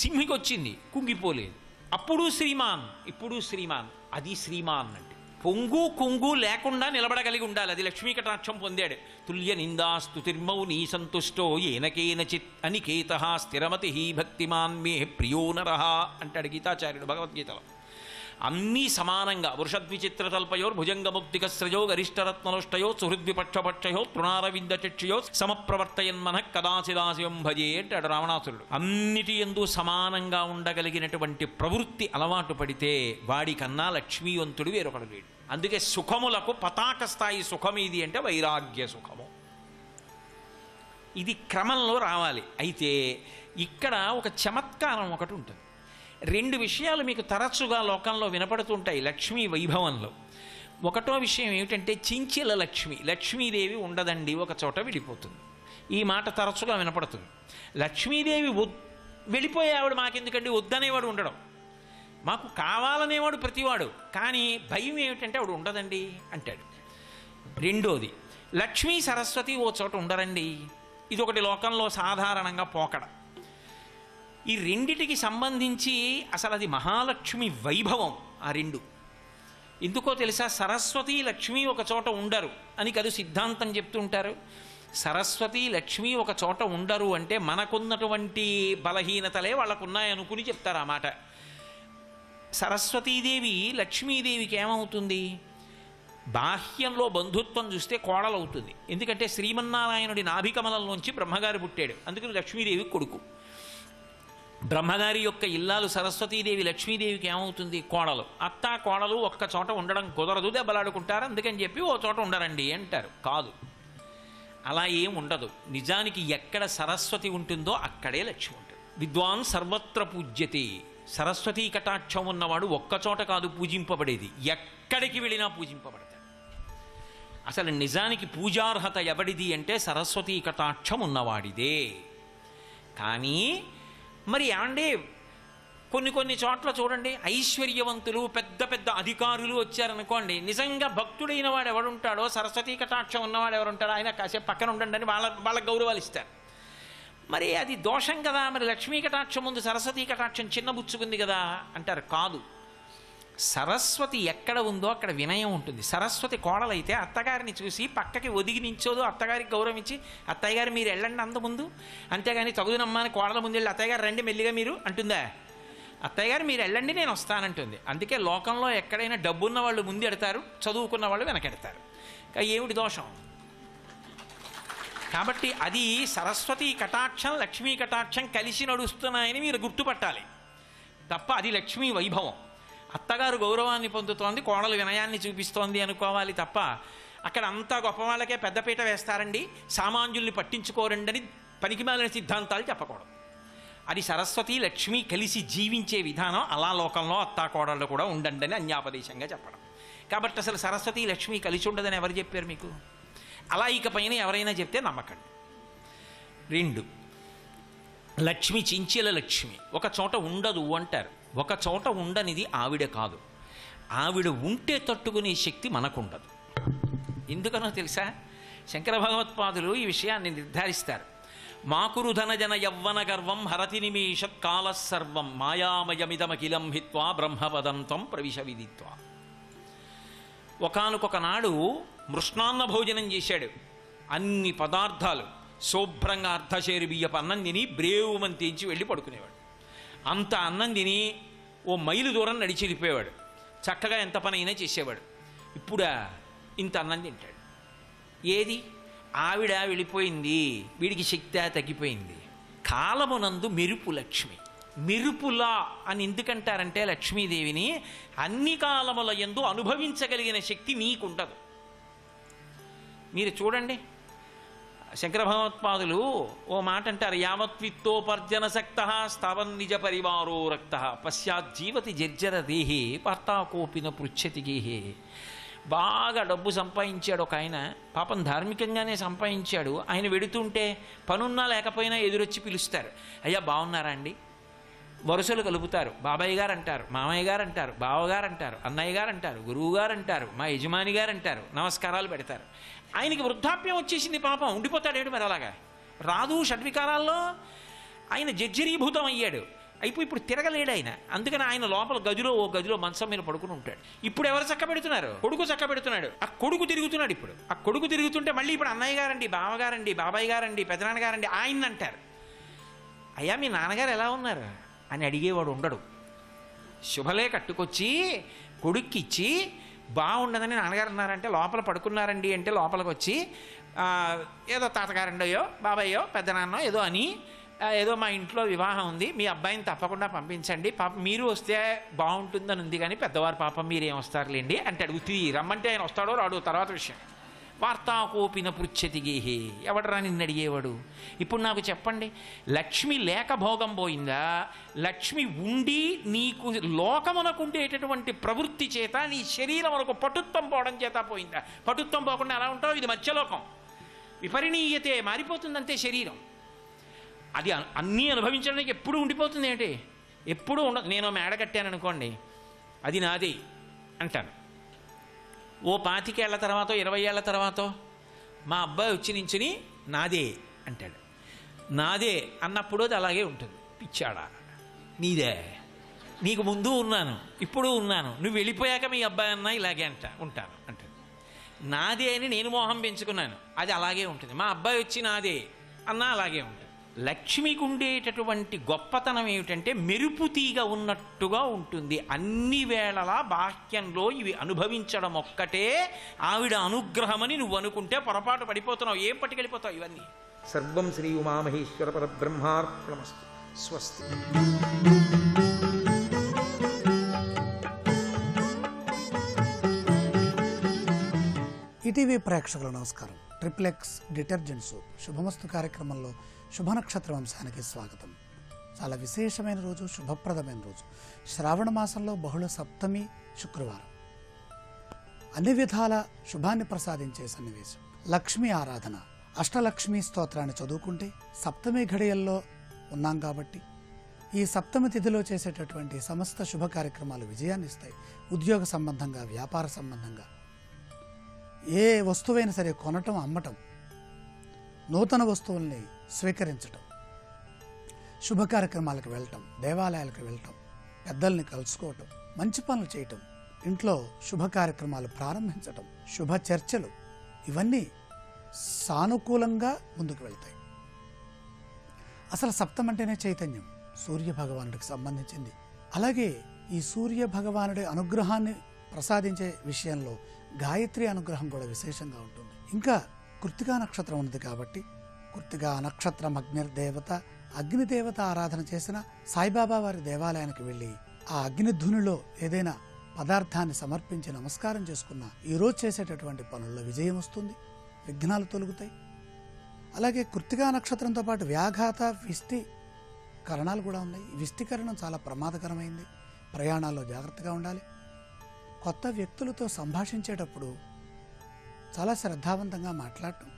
సింహికి వచ్చింది, కుంగిపోలేదు, అప్పుడు శ్రీమాన్, ఇప్పుడు శ్రీమాన్. అది శ్రీమాన్ అంటే పొంగు కుంగు లేకుండా నిలబడగలిగి ఉండాలి, అది లక్ష్మీ కటాక్షం పొందాడు. తుల్య నిందాస్తుతిర్మౌని సంతుష్టో ఏనకేనచిత్ అనికేతః స్థిరమతి భక్తిమాన్ మే ప్రియో నరః అంటాడు గీతాచార్యుడు భగవద్గీతలో. అన్నీ సమానంగా వృషద్విచిత్రతల్పయోర్ భుజంగముక్తికస్రజో గరిష్టరత్నలుష్టయో సుహృద్విపక్షపక్షయో తృణారవిందచక్షయో సమప్రవర్తయన్మనః కదాచిదాశయం భజే అంటాడు రావణాసురుడు. అన్నిటి యందు సమానంగా ఉండగలిగినటువంటి ప్రవృత్తి అలవాటు పడితే వాడికన్నా లక్ష్మీవంతుడు వేరొకడు లేడు. అందుకే సుఖములకు పతాక స్థాయి సుఖమేది అంటే వైరాగ్య సుఖము. ఇది క్రమంలో రావాలి. అయితే ఇక్కడ ఒక చమత్కారం ఒకటి ఉంటుంది. రెండు విషయాలు మీకు తరచుగా లోకంలో వినపడుతుంటాయి లక్ష్మీ వైభవంలో. ఒకటో విషయం ఏమిటంటే, చించిల లక్ష్మి, లక్ష్మీదేవి ఉండదండి, ఒక చోట వెళ్ళిపోతుంది. ఈ మాట తరచుగా వినపడుతుంది. లక్ష్మీదేవి వెళ్ళిపోయే ఆవిడ మాకెందుకండి, వద్దనేవాడు ఉండడం, మాకు కావాలనేవాడు ప్రతివాడు, కానీ భయం ఏమిటంటే ఆవిడ ఉండదండి అంటాడు. రెండోది, లక్ష్మీ సరస్వతి ఓ చోట ఉండరండి, ఇదొకటి లోకంలో సాధారణంగా పోకడ. ఈ రెండిటికి సంబంధించి అసలు అది మహాలక్ష్మి వైభవం. ఆ రెండు ఎందుకో తెలుసా? సరస్వతి లక్ష్మి ఒక చోట ఉండరు అని కదా సిద్ధాంతం చెప్తుంటారు. సరస్వతి లక్ష్మి ఒక చోట ఉండరు అంటే మనకున్నటువంటి బలహీనతలే వాళ్ళకున్నాయనుకుని చెప్తారు ఆ మాట. సరస్వతీదేవి లక్ష్మీదేవికి ఏమవుతుంది? బాహ్యంలో బంధుత్వం చూస్తే కోడలవుతుంది. ఎందుకంటే శ్రీమన్నారాయణుడి నాభికమలంలోంచి బ్రహ్మగారు పుట్టాడు, అందుకని లక్ష్మీదేవి కొడుకు. బ్రహ్మగారి యొక్క ఇల్లాలు సరస్వతీదేవి లక్ష్మీదేవికి ఏమవుతుంది? కోడలు. అత్త కోడలు ఒక్క చోట ఉండడం కుదరదు, దెబ్బలాడుకుంటారు, అందుకని చెప్పి ఓ చోట ఉండరండి అంటారు. కాదు, అలా ఏం ఉండదు. నిజానికి ఎక్కడ సరస్వతి ఉంటుందో అక్కడే లక్ష్మి ఉంటుంది. విద్వాన్ సర్వత్ర పూజ్యతే. సరస్వతీ కటాక్షం ఉన్నవాడు ఒక్కచోట కాదు పూజింపబడేది, ఎక్కడికి వెళ్ళినా పూజింపబడతాడు. అసలు నిజానికి పూజార్హత ఎవడిది అంటే సరస్వతీ కటాక్షం ఉన్నవాడిదే. కానీ మరి ఏమండి, కొన్ని చోట్ల చూడండి, ఐశ్వర్యవంతులు పెద్ద పెద్ద అధికారులు వచ్చారనుకోండి, నిజంగా భక్తుడైన వాడు ఎవడుంటాడో, సరస్వతీ కటాక్షం ఉన్నవాడు ఎవరుంటాడో ఆయన కాసేపు పక్కన ఉండండి అని వాళ్ళ గౌరవాలు ఇస్తారు. మరి అది దోషం కదా, మరి లక్ష్మీ కటాక్షం ముందు సరస్వతీ కటాక్షం చిన్నబుచ్చుకుంది కదా అంటారు. కాదు, సరస్వతి ఎక్కడ ఉందో అక్కడ వినయం ఉంటుంది. సరస్వతి కోడలైతే అత్తగారిని చూసి పక్కకి ఒదిగి నించోదు, అత్తగారికి గౌరవించి అత్తయ్య గారు మీరు వెళ్ళండి అంత ముందు, అంతేగాని తగుదునమ్మాని కోడల ముందు వెళ్ళి అత్తయ్య గారు రండి మెల్లిగా మీరు అంటుందా? అత్తయ్య గారు మీరు వెళ్ళండి నేను వస్తానంటుంది. అందుకే లోకంలో ఎక్కడైనా డబ్బున్న వాళ్ళు ముందు ఎడతారు, చదువుకున్న వాళ్ళు వెనకెడతారు. ఏమిటి దోషం? కాబట్టి అది సరస్వతి కటాక్షం లక్ష్మీ కటాక్షం కలిసి నడుస్తున్నాయని మీరు గుర్తుపట్టాలి తప్ప అది లక్ష్మీ వైభవం. అత్తగారు గౌరవాన్ని పొందుతోంది, కోడలు వినయాన్ని చూపిస్తోంది అనుకోవాలి తప్ప అక్కడ అంతా గొప్ప వాళ్ళకే పెద్దపీట వేస్తారండి, సామాన్యుల్ని పట్టించుకోరండి అని పనికిమాలిన సిద్ధాంతాలు చెప్పకూడదు. అది సరస్వతి లక్ష్మి కలిసి జీవించే విధానం. అలా లోకంలో అత్తా కోడళ్ళు కూడా ఉండండి అని అన్యాపదేశంగా చెప్పడం. కాబట్టి అసలు సరస్వతి లక్ష్మి కలిసి ఉండదని ఎవరు చెప్పారు మీకు? అలా ఇకపైన ఎవరైనా చెప్తే నమ్మకండి. 2, లక్ష్మి చించెల లక్ష్మి ఒక చోట ఉండదు అంటారు. ఒక చోట ఉండనిది ఆవిడ కాదు, ఆవిడ ఉంటే తట్టుకునే శక్తి మనకుండదు. ఎందుకనో తెలుసా? శంకర భగవత్పాదులు ఈ విషయాన్ని నిర్ధారిస్తారు. మాకురు ధనజన యవ్వన గర్వం హరతి నిమేషత్ కాల సర్వం మాయామయమిదమఖిలం హిత్వా బ్రహ్మపదంతం ప్రవిశ విదిత్వా. ఒకానొక నాడు మృష్ణాన్న భోజనం చేశాడు. అన్ని పదార్థాలు శుభ్రంగా అర్ధశేరు బియ్యపు అన్నం తిని బ్రేవుమని తెంచి వెళ్ళి పడుకునేవాడు. అంత అన్నం తిని ఓ మైలు దూరం నడిచి వెళ్ళిపోయేవాడు. చక్కగా ఎంత పని అయినా చేసేవాడు. ఇప్పుడా ఇంత అన్నం తింటాడు. ఏది? ఆవిడ వెళ్ళిపోయింది, వీడికి శక్తి తగ్గిపోయింది. కాలమునందు మెరుపు లక్ష్మి. మెరుపులా అని ఎందుకంటారంటే లక్ష్మీదేవిని అన్ని కాలముల యందు అనుభవించగలిగిన శక్తి మీకుండదు. మీరు చూడండి, శంకర భగవత్పాదులు ఓ మాట అంటారు, యావత్విత్తోపర్జన సక్త స్థావన్ నిజ పరివారో రక్త పశ్చాజ్జీవతి జర్జర దేహే పార్తాకోపిన పృచ్ఛతి గేహే. బాగా డబ్బు సంపాదించాడు ఒక ఆయన, పాపం ధార్మికంగానే సంపాదించాడు. ఆయన వెడుతుంటే పనున్నా లేకపోయినా ఎదురొచ్చి పిలుస్తారు, అయ్యా బాగున్నారా అండి. వరుసలు కలుపుతారు. బాబాయ్ గారు అంటారు, మామయ్య గారు అంటారు, బావగారు అంటారు, అన్నయ్య గారు అంటారు, గురువు గారు అంటారు, మా యజమాని గారు అంటారు, నమస్కారాలు పెడతారు. ఆయనకి వృద్ధాప్యం వచ్చేసింది, పాపం ఉండిపోతాడేడు మరి అలాగా. రాదు షడ్వికారాల్లో ఆయన జర్జరీభూతం అయ్యాడు. అయిపోయి ఇప్పుడు తిరగలేడు ఆయన. అందుకని ఆయన లోపల ఓ గదిలో మంచం మీద పడుకుని ఉంటాడు. ఇప్పుడు ఎవరు చక్క పెడుతున్నారు? కొడుకు చక్క పెడుతున్నాడు. ఆ కొడుకు తిరుగుతున్నాడు. ఇప్పుడు ఆ కొడుకు తిరుగుతుంటే మళ్ళీ ఇప్పుడు అన్నయ్య గారండి, బావగారండి, బాబాయ్ గారండి, పెదనాన్నగారండి ఆయన అంటారు. అయ్యా మీ నాన్నగారు ఎలా ఉన్నారు అని అడిగేవాడు ఉండడు. శుభలే కట్టుకొచ్చి కొడుక్కిచ్చి బాగుండదని నాన్నగారు అన్నారంటే లోపల పడుకున్నారండి అంటే లోపలికి వచ్చి ఏదో తాతగారండోయో బాబాయ్యో పెద్దనాన్నో ఏదో అని, ఏదో మా ఇంట్లో వివాహం ఉంది, మీ అబ్బాయిని తప్పకుండా పంపించండి, పాప మీరు వస్తే బాగుంటుందని ఉంది, కానీ పెద్దవారు పాపం మీరేం వస్తారులేండి అంటే అడుగుతీ. రమ్మంటే ఆయన వస్తాడో రాడో తర్వాత విషయం. వార్తాకోపిన పృచ్ఛతి గేహే. ఎవడరా నిన్ను అడిగేవాడు? ఇప్పుడు నాకు చెప్పండి, లక్ష్మి లేక భోగం పోయిందా, లక్ష్మి ఉండి నీకు లోకమునకుండేటటువంటి ప్రవృత్తి చేత నీ శరీరం వరకు పటుత్వం పోవడం చేత పోయిందా? పటుత్వం పోకుండా ఎలా ఉంటావు? ఇది మత్స్యలోకం. విపరిణీయతే, మారిపోతుందంతే శరీరం. అది అన్నీ అనుభవించడానికి ఎప్పుడు ఉండిపోతుంది ఏంటి? ఎప్పుడూ ఉండదు. నేను మేడ కట్టాను అనుకోండి, అది నాది అంటాను. ఓ 25 ఏళ్ల తర్వాత 20 ఏళ్ల తర్వాత మా అబ్బాయి వచ్చి నించుని నాదే అంటాడు. నాదే అన్నప్పుడు అది అలాగే ఉంటుంది. పిచ్చాడా, నీదే, నీకు ముందు ఉన్నాను ఇప్పుడు ఉన్నాను, నువ్వు వెళ్ళిపోయాక మీ అబ్బాయి అన్నా ఇలాగే ఉంటాను అంటాడు. నాదే అని నేను మోహం పెంచుకున్నాను, అది అలాగే ఉంటుంది. మా అబ్బాయి వచ్చి నాదే అన్నా అలాగే ఉంటుంది. లక్ష్మికి ఉండేటటువంటి గొప్పతనం ఏమిటంటే మెరుపు తీగ ఉన్నట్టుగా ఉంటుంది. అన్ని వేళలా బాహ్యంలో ఇవి అనుభవించడం ఒక్కటే ఆవిడ అనుగ్రహమని నువ్వు అనుకుంటే పొరపాటు పడిపోతున్నావు. ఏం పట్టుకెళ్ళిపోతావు ఇవన్నీ. సర్వం శ్రీ ఉమామహేశ్వర పరబ్రహ్మార్పణమస్తు. స్వస్తి. ఈటీవీ ప్రేక్షకుల నమస్కారం. ట్రిప్లెక్స్ డిటర్జెంట్ సోప్ శుభమస్తు కార్యక్రమంలో శుభ నక్షత్ర వంశానికి స్వాగతం. చాలా విశేషమైన రోజు, శుభప్రదమైన రోజు. శ్రావణ మాసంలో బహుళ సప్తమి శుక్రవారం. అన్ని విధాల శుభాన్ని ప్రసాదించే సన్నివేశం. లక్ష్మీ ఆరాధన, అష్టలక్ష్మీ స్తోత్రాన్ని చదువుకుంటే సప్తమి ఘడియల్లో ఉన్నాం కాబట్టి ఈ సప్తమి తిథిలో చేసేటటువంటి సమస్త శుభ కార్యక్రమాలు విజయాన్ని ఇస్తాయి. ఉద్యోగ సంబంధంగా, వ్యాపార సంబంధంగా, ఏ వస్తువైనా సరే కొనటం, అమ్మటం, నూతన వస్తువుల్ని స్వీకరించటం, శుభ కార్యక్రమాలకు వెళ్ళటం, దేవాలయాలకు వెళ్ళటం, పెద్దల్ని కలుసుకోవటం, మంచి పనులు చేయటం, ఇంట్లో శుభ కార్యక్రమాలు ప్రారంభించటం, శుభ చర్చలు, ఇవన్నీ సానుకూలంగా ముందుకు వెళ్తాయి. అసలు సప్తం అంటేనే చైతన్యం, సూర్య భగవానుడికి సంబంధించింది. అలాగే ఈ సూర్య భగవానుడి అనుగ్రహాన్ని ప్రసాదించే విషయంలో గాయత్రి అనుగ్రహం కూడా విశేషంగా ఉంటుంది. ఇంకా కృత్తికా నక్షత్రం ఉన్నది కాబట్టి కృత్తికా నక్షత్రం అగ్నిర్దేవత, అగ్నిదేవత ఆరాధన చేసిన సాయిబాబా వారి దేవాలయానికి వెళ్ళి ఆ అగ్నిధునిలో ఏదైనా పదార్థాన్ని సమర్పించి నమస్కారం చేసుకున్న ఈరోజు చేసేటటువంటి పనుల్లో విజయం వస్తుంది, విఘ్నాలు తొలగుతాయి. అలాగే కృత్తికా నక్షత్రంతో పాటు వ్యాఘాత, విష్టి కరణాలు కూడా ఉన్నాయి. విష్టికరణం చాలా ప్రమాదకరమైంది. ప్రయాణాల్లో జాగ్రత్తగా ఉండాలి. కొత్త వ్యక్తులతో సంభాషించేటప్పుడు చాలా శ్రద్ధావంతంగా మాట్లాడటం,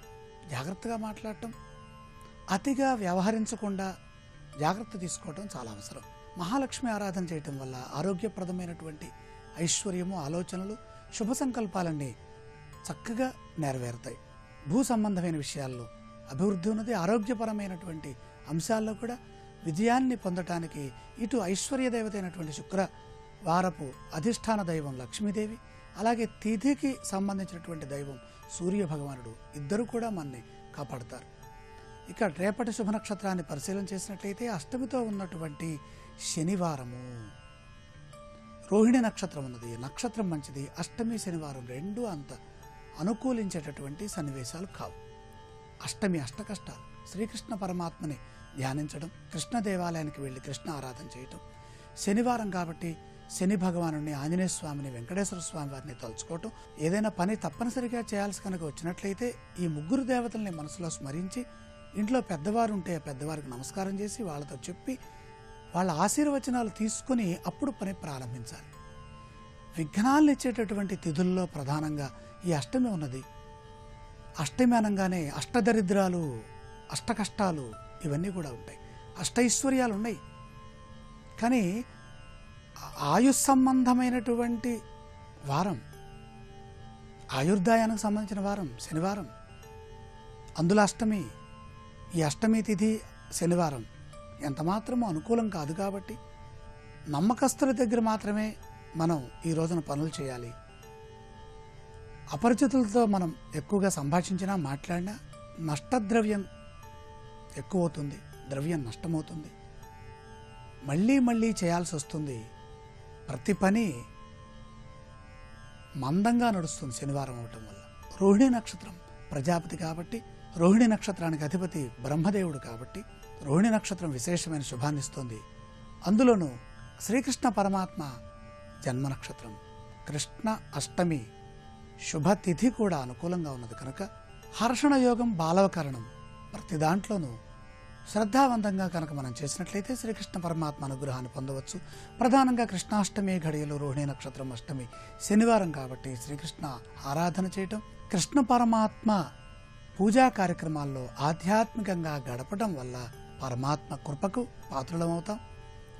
జాగ్రత్తగా మాట్లాడటం, అతిగా వ్యవహరించకుండా జాగ్రత్త తీసుకోవటం చాలా అవసరం. మహాలక్ష్మి ఆరాధన చేయటం వల్ల ఆరోగ్యప్రదమైనటువంటి ఐశ్వర్యము, ఆలోచనలు, శుభ సంకల్పాలన్నీ చక్కగా నెరవేరుతాయి. భూ సంబంధమైన విషయాల్లో అభివృద్ధి ఉన్నది. ఆరోగ్యపరమైనటువంటి అంశాల్లో కూడా విజయాన్ని పొందటానికి ఇటు ఐశ్వర్య దేవత అయినటువంటి శుక్రవారపు అధిష్టాన దైవం లక్ష్మీదేవి, అలాగే తిథికి సంబంధించినటువంటి దైవం సూర్య భగవానుడు, ఇద్దరు కూడా మనని కాపాడుతారు. ఇక రేపటి శుభ నక్షత్రాన్ని పరిశీలన చేసినట్లయితే అష్టమితో ఉన్నటువంటి శనివారము, రోహిణి నక్షత్రం ఉన్నది. నక్షత్రం మంచిది. అష్టమి, శనివారం రెండు అంత అనుకూలించేటటువంటి సన్నివేశాలు కావు. అష్టమి అష్టకష్టాలు. శ్రీకృష్ణ పరమాత్మని ధ్యానించడం, కృష్ణ దేవాలయానికి వెళ్ళి కృష్ణ ఆరాధన చేయటం. శనివారం కాబట్టి శని భగవాను, ఆంజనేయ స్వామిని, వెంకటేశ్వర స్వామి వారిని తలుచుకోవటం. ఏదైనా పని తప్పనిసరిగా చేయాల్సి కనుక వచ్చినట్లయితే ఈ ముగ్గురు దేవతల్ని మనసులో స్మరించి, ఇంట్లో పెద్దవారు ఉంటే పెద్దవారికి నమస్కారం చేసి వాళ్ళతో చెప్పి వాళ్ళ ఆశీర్వచనాలు తీసుకుని అప్పుడు పని ప్రారంభించాలి. విఘ్నాలను ఇచ్చేటటువంటి తిథుల్లో ప్రధానంగా ఈ అష్టమి ఉన్నది. అష్టమి అనగానే అష్టదరిద్రాలు, అష్టకష్టాలు ఇవన్నీ కూడా ఉంటాయి. అష్టైశ్వర్యాలు ఉన్నాయి. కానీ ఆయుష్ సంబంధమైనటువంటి వారం, ఆయుర్దాయానికి సంబంధించిన వారం శనివారం, అందులో అష్టమి. ఈ అష్టమి తిథి శనివారం ఎంత మాత్రమూ అనుకూలం కాదు కాబట్టి నమ్మకస్తుల దగ్గర మాత్రమే మనం ఈ రోజున పనులు చేయాలి. అపరిచితులతో మనం ఎక్కువగా సంభాషించినా, మాట్లాడినా నష్టద్రవ్యం ఎక్కువ అవుతుంది, ద్రవ్యం నష్టమవుతుంది, మళ్ళీ మళ్ళీ చేయాల్సి వస్తుంది. ప్రతి పని మందంగా నడుస్తుంది శనివారం అవటం వల్ల. రోహిణి నక్షత్రం ప్రజాపతి కాబట్టి, రోహిణి నక్షత్రానికి అధిపతి బ్రహ్మదేవుడు కాబట్టి రోహిణి నక్షత్రం విశేషమైన శుభాన్నిస్తుంది. అందులోనూ శ్రీకృష్ణ పరమాత్మ జన్మ నక్షత్రం. కృష్ణ అష్టమి శుభతిథి కూడా అనుకూలంగా ఉన్నది కనుక హర్షణ యోగం, బాలవకరణం ప్రతి దాంట్లోనూ శ్రద్ధావంతంగా కనుక మనం చేసినట్లయితే శ్రీకృష్ణ పరమాత్మ అనుగ్రహాన్ని పొందవచ్చు. ప్రధానంగా కృష్ణాష్టమి ఘడియలో రోహిణి నక్షత్రం అష్టమి శనివారం కాబట్టి శ్రీకృష్ణ ఆరాధన చేయటం, కృష్ణ పరమాత్మ పూజా కార్యక్రమాల్లో ఆధ్యాత్మికంగా గడపడం వల్ల పరమాత్మ కృపకు పాత్రులమవుతాం.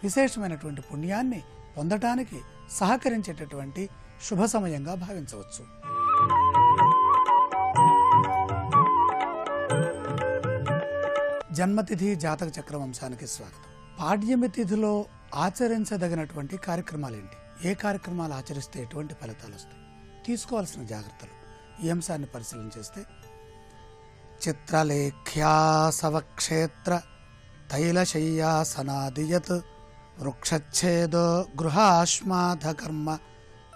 విశేషమైనటువంటి పుణ్యాన్ని పొందటానికి సహకరించేటటువంటి శుభ సమయంగా భావించవచ్చు. జన్మతిథి జాతక చక్ర వంశానికి స్వాగతం. పాడ్యమి తిథిలో ఆచరించదగినటువంటి కార్యక్రమాలేంటి, ఏ కార్యక్రమాలు ఆచరిస్తే ఎటువంటి ఫలితాలు వస్తాయి, తీసుకోవాల్సిన జాగ్రత్తలు, ఈ అంశాన్ని పరిశీలన చేస్తే చిత్రలేఖ్యా సవక్షేత్ర తైలశయ్యాసనాదియత్ వృక్షచ్ఛేదో గృహాశ్మాధ కర్మ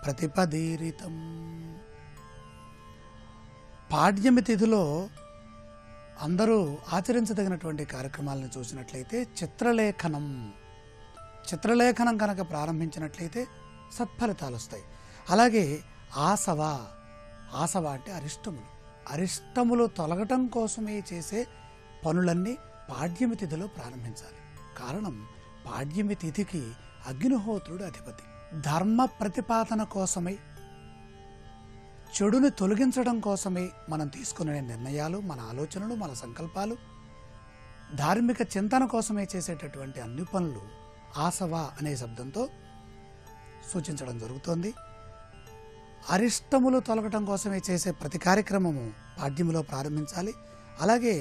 ప్రతిపదీరితం. పాడ్యమి తిథిలో అందరూ ఆచరించదగినటువంటి కార్యక్రమాలను చూసినట్లయితే చిత్రలేఖనం కనుక ప్రారంభించినట్లయితే సత్ఫలితాలు వస్తాయి. అలాగే ఆసవ అంటే అరిష్టములు తొలగటం కోసమే చేసే పనులన్నీ పాడ్యమి తిథిలో ప్రారంభించాలి. కారణం పాడ్యమి తిథికి అగ్నిహోత్రుడు అధిపతి. ధర్మ ప్రతిపాదన కోసమై, చెడుని తొలగించడం కోసమే మనం తీసుకునే నిర్ణయాలు, మన ఆలోచనలు, మన సంకల్పాలు, ధార్మిక చింతన కోసమే చేసేటటువంటి అన్ని పనులు ఆసవ అనే శబ్దంతో సూచించడం జరుగుతోంది. అరిష్టములు తొలగటం కోసమే చేసే ప్రతి కార్యక్రమము పాడ్యమిలో ప్రారంభించాలి. అలాగే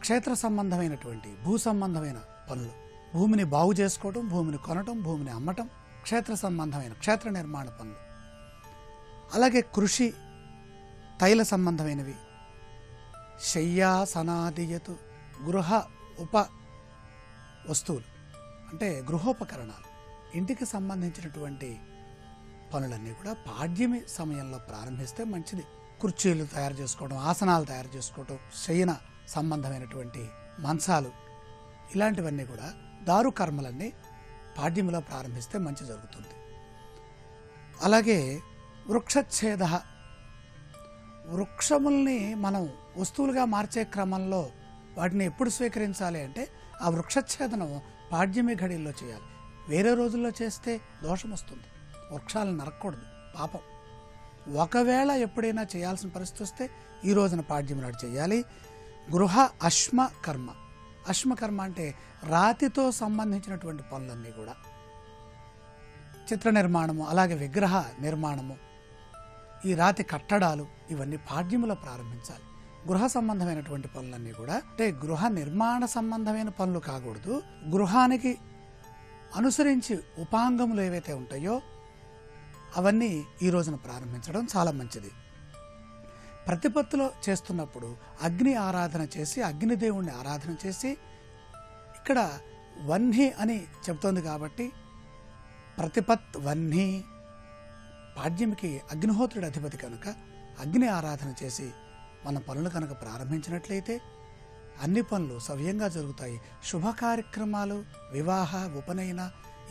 క్షేత్ర సంబంధమైనటువంటి భూ సంబంధమైన పనులు, భూమిని బాగు చేసుకోవటం, భూమిని కొనటం, భూమిని అమ్మటం, క్షేత్ర నిర్మాణ పనులు, అలాగే కృషి, తైల సంబంధమైనవి, శయ్యాసనాదియతు గృహ వస్తువులు అంటే గృహోపకరణాలు, ఇంటికి సంబంధించినటువంటి పనులన్నీ కూడా పాడ్యమి సమయంలో ప్రారంభిస్తే మంచిది. కుర్చీలు తయారు చేసుకోవడం, ఆసనాలు తయారు చేసుకోవడం, శయన సంబంధమైనటువంటి మంచాలు, ఇలాంటివన్నీ కూడా దారు కర్మలన్నీ పాడ్యమిలో ప్రారంభిస్తే మంచి జరుగుతుంది. అలాగే వృక్షఛేద, వృక్షముల్ని మనం వస్తువులుగా మార్చే క్రమంలో వాటిని ఎప్పుడు స్వీకరించాలి అంటే ఆ వృక్షఛేదనం పాడ్యమి ఘడిల్లో చేయాలి. వేరే రోజుల్లో చేస్తే దోషం వస్తుంది. వృక్షాలను నరకూడదు, పాపం. ఒకవేళ ఎప్పుడైనా చేయాల్సిన పరిస్థితి వస్తే ఈ రోజున పాడ్యమి నాడు చేయాలి. గృహ అశ్మకర్మ అంటే రాతితో సంబంధించినటువంటి పనులన్నీ కూడా, చిత్ర నిర్మాణము, అలాగే విగ్రహ నిర్మాణము, ఈ రాతి కట్టడాలు, ఇవన్నీ పాడ్యములో ప్రారంభించాలి. గృహ సంబంధమైనటువంటి పనులన్నీ కూడా, అంటే గృహ నిర్మాణ సంబంధమైన పనులు కాకూడదు, గృహానికి అనుసరించి ఉపాంగములు ఏవైతే ఉంటాయో అవన్నీ ఈ రోజున ప్రారంభించడం చాలా మంచిది. ప్రతిపత్తిలో చేస్తున్నప్పుడు అగ్ని ఆరాధన చేసి, అగ్నిదేవుణ్ణి ఆరాధన చేసి, ఇక్కడ వహ్ని అని చెప్తోంది కాబట్టి ప్రతిపత్ వహ్ని, పాడ్యమికి అగ్నిహోత్రుడి అధిపతి కనుక అగ్ని ఆరాధన చేసి మన పనులు కనుక ప్రారంభించినట్లయితే అన్ని పనులు సవ్యంగా జరుగుతాయి. శుభ కార్యక్రమాలు, వివాహ, ఉపనయన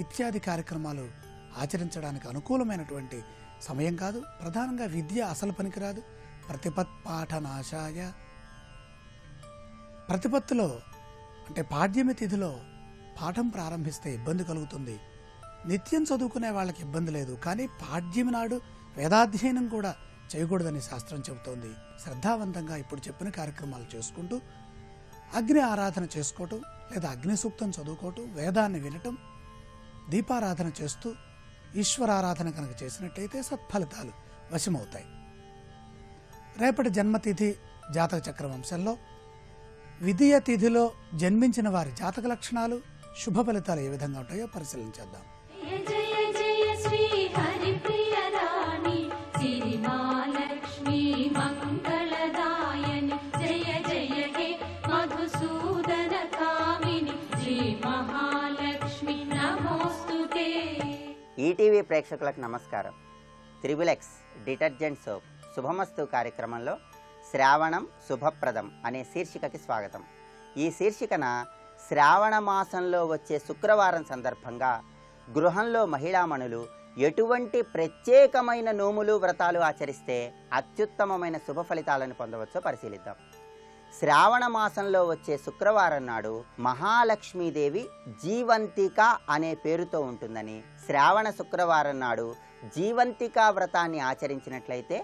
ఇత్యాది కార్యక్రమాలు ఆచరించడానికి అనుకూలమైనటువంటి సమయం కాదు. ప్రధానంగా విద్య అసలు పనికిరాదు. ప్రతిపత్ పాఠనాశాయ, ప్రతిపత్తిలో అంటే పాడ్యమి తిథిలో పాఠం ప్రారంభిస్తే ఇబ్బంది కలుగుతుంది. నిత్యం చదువుకునే వాళ్ళకి ఇబ్బంది లేదు, కానీ పాడ్యమి నాడు వేదాధ్యయనం కూడా చేయకూడదని శాస్త్రం చెబుతోంది. శ్రద్ధావంతంగా ఇప్పుడు చెప్పిన కార్యక్రమాలు చేసుకుంటూ అగ్ని ఆరాధన చేసుకోవటం, లేదా అగ్ని సూక్తం చదువుకోవటం, వేదాన్ని వినటం, దీపారాధన చేస్తూ ఈశ్వరారాధన కనుక చేసినట్లయితే సత్ఫలితాలు వశమవుతాయి. రేపటి జన్మతిథి జాతక చక్రవంశంలో విధియ తిథిలో జన్మించిన వారి జాతక లక్షణాలు, శుభ ఫలితాలు ఏ విధంగా ఉంటాయో పరిశీలించేద్దాం. ఈటీవీ ప్రేక్షకులకు నమస్కారం. త్రిబులెక్స్ డిటర్జెంట్ సోప్ శుభమస్తు కార్యక్రమంలో శ్రావణం శుభప్రదం అనే శీర్షికకి స్వాగతం. ఈ శీర్షికన శ్రావణ మాసంలో వచ్చే శుక్రవారం సందర్భంగా గృహంలో మహిళామణులు ఎటువంటి ప్రత్యేకమైన నోములు, వ్రతాలు ఆచరిస్తే అత్యుత్తమమైన శుభ ఫలితాలను పొందవచ్చో పరిశీలిద్దాం. శ్రావణ మాసంలో వచ్చే శుక్రవారం నాడు మహాలక్ష్మీదేవి జీవంతిక అనే పేరుతో ఉంటుందని, శ్రావణ శుక్రవారం నాడు జీవంతికా వ్రతాన్ని ఆచరించినట్లయితే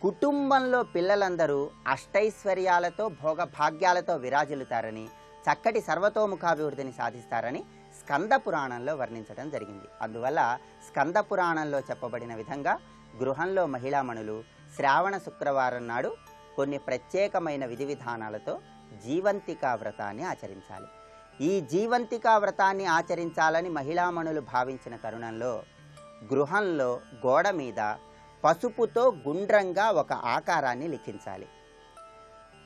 కుటుంబంలో పిల్లలందరూ అష్టైశ్వర్యాలతో, భోగభాగ్యాలతో విరాజిల్లుతారని, చక్కటి సర్వతోముఖాభివృద్ధిని సాధిస్తారని స్కంద పురాణంలో వర్ణించడం జరిగింది. అందువల్ల స్కంద పురాణంలో చెప్పబడిన విధంగా గృహంలో మహిళామణులు శ్రావణ శుక్రవారం నాడు కొన్ని ప్రత్యేకమైన విధి విధానాలతో జీవంతికా వ్రతాన్ని ఆచరించాలి. ఈ జీవంతికా వ్రతాన్ని ఆచరించాలని మహిళామణులు భావించిన తరుణంలో గృహంలో గోడ మీద పసుపుతో గుండ్రంగా ఒక ఆకారాన్ని లిఖించాలి.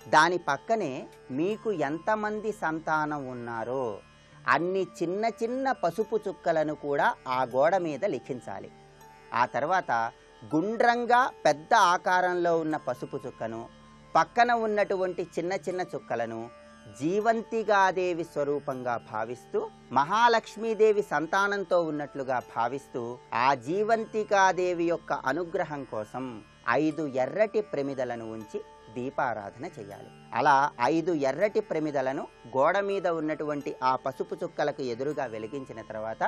దాని పక్కనే మీకు ఎంతమంది సంతానం ఉన్నారో అన్ని చిన్న చిన్న పసుపు చుక్కలను కూడా ఆ గోడ మీద లిఖించాలి. ఆ తర్వాత గుండ్రంగా పెద్ద ఆకారంలో ఉన్న పసుపు చుక్కను పక్కన ఉన్నటువంటి చిన్న చిన్న చుక్కలను జీవంతికాదేవి స్వరూపంగా భావిస్తూ, మహాలక్ష్మీదేవి సంతానంతో ఉన్నట్లుగా భావిస్తూ, ఆ జీవంతికాదేవి యొక్క అనుగ్రహం కోసం 5 ఎర్రటి ప్రమిదలను ఉంచి దీపారాధన చేయాలి. అలా 5 ఎర్రటి ప్రమిదలను గోడ మీద ఉన్నటువంటి ఆ పసుపు చుక్కలకు ఎదురుగా వెలిగించిన తర్వాత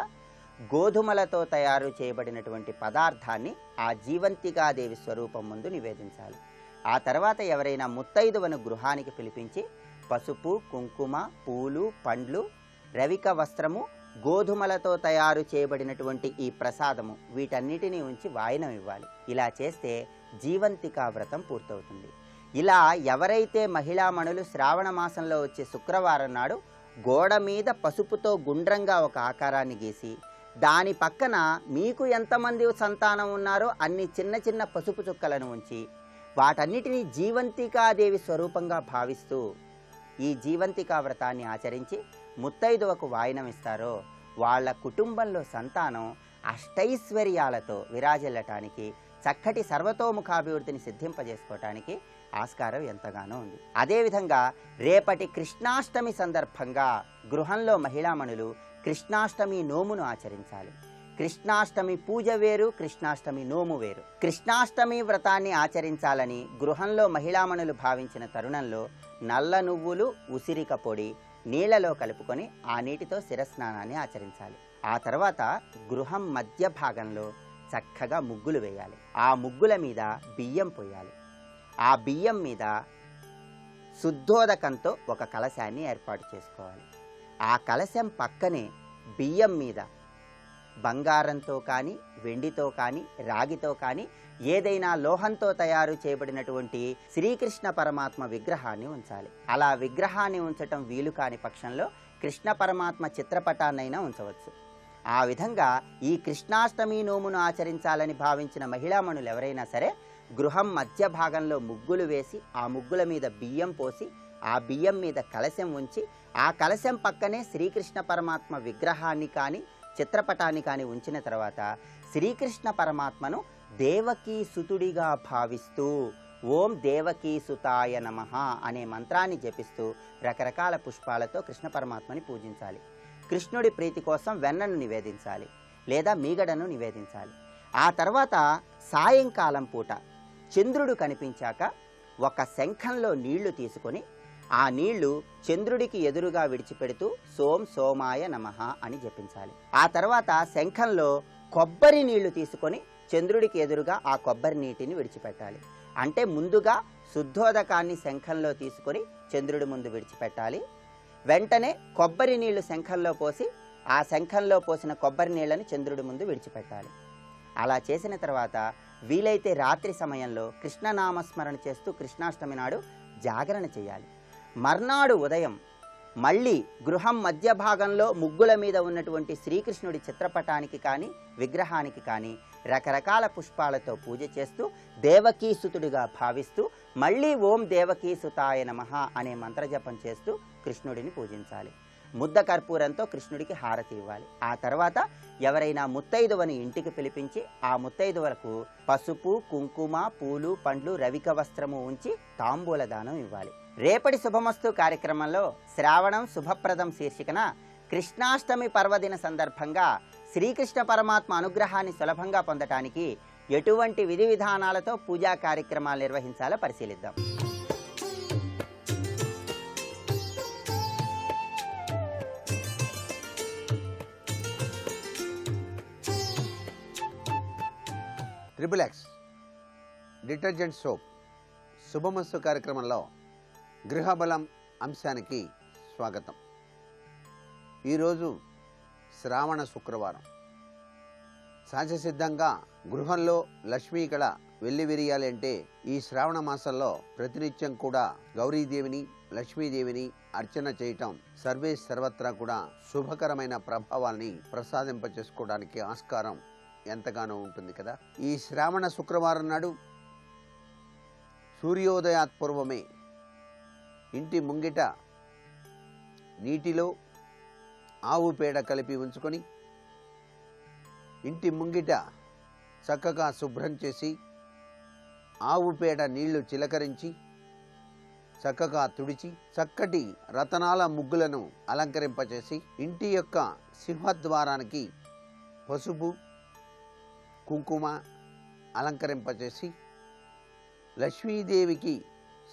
గోధుమలతో తయారు చేయబడినటువంటి పదార్థాన్ని ఆ జీవంతికాదేవి స్వరూపం ముందు నివేదించాలి. ఆ తర్వాత ఎవరైనా ముత్తైదువను గృహానికి పిలిపించి పసుపు, కుంకుమ, పూలు, పండ్లు, రవిక వస్త్రము, గోధుమలతో తయారు చేయబడినటువంటి ఈ ప్రసాదము వీటన్నిటినీ ఉంచి వాయనం ఇవ్వాలి. ఇలా చేస్తే జీవంతికా వ్రతం పూర్తవుతుంది. ఇలా ఎవరైతే మహిళామణులు శ్రావణ మాసంలో వచ్చే శుక్రవారం నాడు గోడ మీద పసుపుతో గుండ్రంగా ఒక ఆకారాన్ని గీసి దాని పక్కన మీకు ఎంతమంది సంతానం ఉన్నారో అన్ని చిన్న చిన్న పసుపు చుక్కలను ఉంచి వాటన్నిటినీ జీవంతికాదేవి స్వరూపంగా భావిస్తూ ఈ జీవంతికా వ్రతాన్ని ఆచరించి ముత్తైదువకు వాయనం ఇస్తారో వాళ్ళ కుటుంబంలో సంతానం అష్టైశ్వర్యాలతో విరాజిల్లటానికి, చక్కటి సర్వతోముఖాభివృద్ధిని సిద్ధింపజేసుకోవటానికి ఆస్కారం ఎంతగానో ఉంది. అదేవిధంగా రేపటి కృష్ణాష్టమి సందర్భంగా గృహంలో మహిళామణులు కృష్ణాష్టమి నోమును ఆచరించాలి. కృష్ణాష్టమి పూజ వేరు, కృష్ణాష్టమి నోము వేరు. కృష్ణాష్టమి వ్రతాన్ని ఆచరించాలని గృహంలో మహిళామణులు భావించిన తరుణంలో నల్ల నువ్వులు, ఉసిరిక పొడి నీళ్లలో కలుపుకొని ఆ నీటితో శిరస్నానాన్ని ఆచరించాలి. ఆ తర్వాత గృహం మధ్య భాగంలో చక్కగా ముగ్గులు వేయాలి. ఆ ముగ్గుల మీద బియ్యం పోయాలి. ఆ బియ్యం మీద శుద్ధోదకంతో ఒక కలశాన్ని ఏర్పాటు చేసుకోవాలి. ఆ కలశం పక్కనే బియ్యం మీద బంగారంతో కానీ, వెండితో కానీ, రాగితో కానీ ఏదైనా లోహంతో తయారు చేయబడినటువంటి శ్రీకృష్ణ పరమాత్మ విగ్రహాన్ని ఉంచాలి. అలా విగ్రహాన్ని ఉంచటం వీలు కాని పక్షంలో కృష్ణ పరమాత్మ చిత్రపటాన్నైనా ఉంచవచ్చు. ఆ విధంగా ఈ కృష్ణాష్టమి నోమును ఆచరించాలని భావించిన మహిళామణులు ఎవరైనా సరే గృహం మధ్య భాగంలో ముగ్గులు వేసి ఆ ముగ్గుల మీద బియ్యం పోసి ఆ బియ్యం మీద కలశం ఉంచి ఆ కలశం పక్కనే శ్రీకృష్ణ పరమాత్మ విగ్రహాన్ని కానీ చిత్రపటాన్ని కానీ ఉంచిన తర్వాత శ్రీకృష్ణ పరమాత్మను దేవకీ సుతుడిగా భావిస్తూ ఓం దేవకీ సుతాయ నమః అనే మంత్రాన్ని జపిస్తూ రకరకాల పుష్పాలతో కృష్ణ పరమాత్మని పూజించాలి. కృష్ణుడి ప్రీతి కోసం వెన్నను నివేదించాలి లేదా మీగడను నివేదించాలి. ఆ తర్వాత సాయంకాలం పూట చంద్రుడు కనిపించాక ఒక శంఖంలో నీళ్లు తీసుకొని ఆ నీళ్లు చంద్రుడికి ఎదురుగా విడిచిపెడుతూ సోం సోమాయ నమః అని జపించాలి. ఆ తర్వాత శంఖంలో కొబ్బరి నీళ్లు తీసుకొని చంద్రుడికి ఎదురుగా ఆ కొబ్బరి నీటిని విడిచిపెట్టాలి. అంటే ముందుగా శుద్ధోదకాన్ని శంఖంలో తీసుకొని చంద్రుడి ముందు విడిచిపెట్టాలి. వెంటనే కొబ్బరి నీళ్లు శంఖంలో పోసి ఆ శంఖంలో పోసిన కొబ్బరి నీళ్లను చంద్రుడి ముందు విడిచిపెట్టాలి. అలా చేసిన తర్వాత వీలైతే రాత్రి సమయంలో కృష్ణనామస్మరణ చేస్తూ కృష్ణాష్టమి నాడు జాగరణ చేయాలి. మర్నాడు ఉదయం మళ్ళీ గృహం మధ్య భాగంలో ముగ్గుల మీద ఉన్నటువంటి శ్రీకృష్ణుడి చిత్రపటానికి కానీ విగ్రహానికి కానీ రకరకాల పుష్పాలతో పూజ చేస్తూ దేవకీసుతుడిగా భావిస్తూ మళ్ళీ ఓం దేవకీసుతాయ నమః అనే మంత్రజపం చేస్తూ కృష్ణుడిని పూజించాలి. ముద్ద కర్పూరంతో కృష్ణుడికి హారతి ఇవ్వాలి. ఆ తర్వాత ఎవరైనా ముత్తైదువని ఇంటికి పిలిపించి ఆ ముత్తైదువలకు పసుపు, కుంకుమ, పూలు, పండ్లు, రవిక వస్త్రము ఉంచి తాంబూల దానం ఇవ్వాలి. రేపటి శుభమస్తు కార్యక్రమంలో శ్రావణం శుభప్రదం శీర్షికన కృష్ణాష్టమి పర్వదిన సందర్భంగా శ్రీకృష్ణ పరమాత్మ అనుగ్రహాన్ని సులభంగా పొందటానికి ఎటువంటి విధి విధానాలతో పూజా కార్యక్రమాలు నిర్వహించాలో పరిశీలిద్దాం. ట్రిపుల్ ఎక్స్ డిటర్జెంట్ సోప్ శుభమస్తు కార్యక్రమంలో గృహబలం అంశానికి స్వాగతం. ఈరోజు శ్రావణ శుక్రవారం. సహజసిద్ధంగా గృహంలో లక్ష్మీ కళ వెల్లివిరియాలి అంటే ఈ శ్రావణ మాసంలో ప్రతినిత్యం కూడా గౌరీదేవిని, లక్ష్మీదేవిని అర్చన చేయటం సర్వే సర్వత్రా కూడా శుభకరమైన ప్రభావాల్ని ప్రసాదింపచేసుకోవడానికి ఆస్కారం ఎంతగానో ఉంటుంది కదా. ఈ శ్రావణ శుక్రవారం నాడు సూర్యోదయాత్ పూర్వమే ఇంటి ముంగిట నీటిలో ఆవు పేడ కలిపి ఉంచుకొని ఇంటి ముంగిట చక్కగా శుభ్రం చేసి ఆవు పేడ నీళ్లు చిలకరించి చక్కగా తుడిచి చక్కటి రతనాల ముగ్గులను అలంకరింపచేసి ఇంటి యొక్క సింహద్వారానికి పసుపు కుంకుమ అలంకరింపచేసి లక్ష్మీదేవికి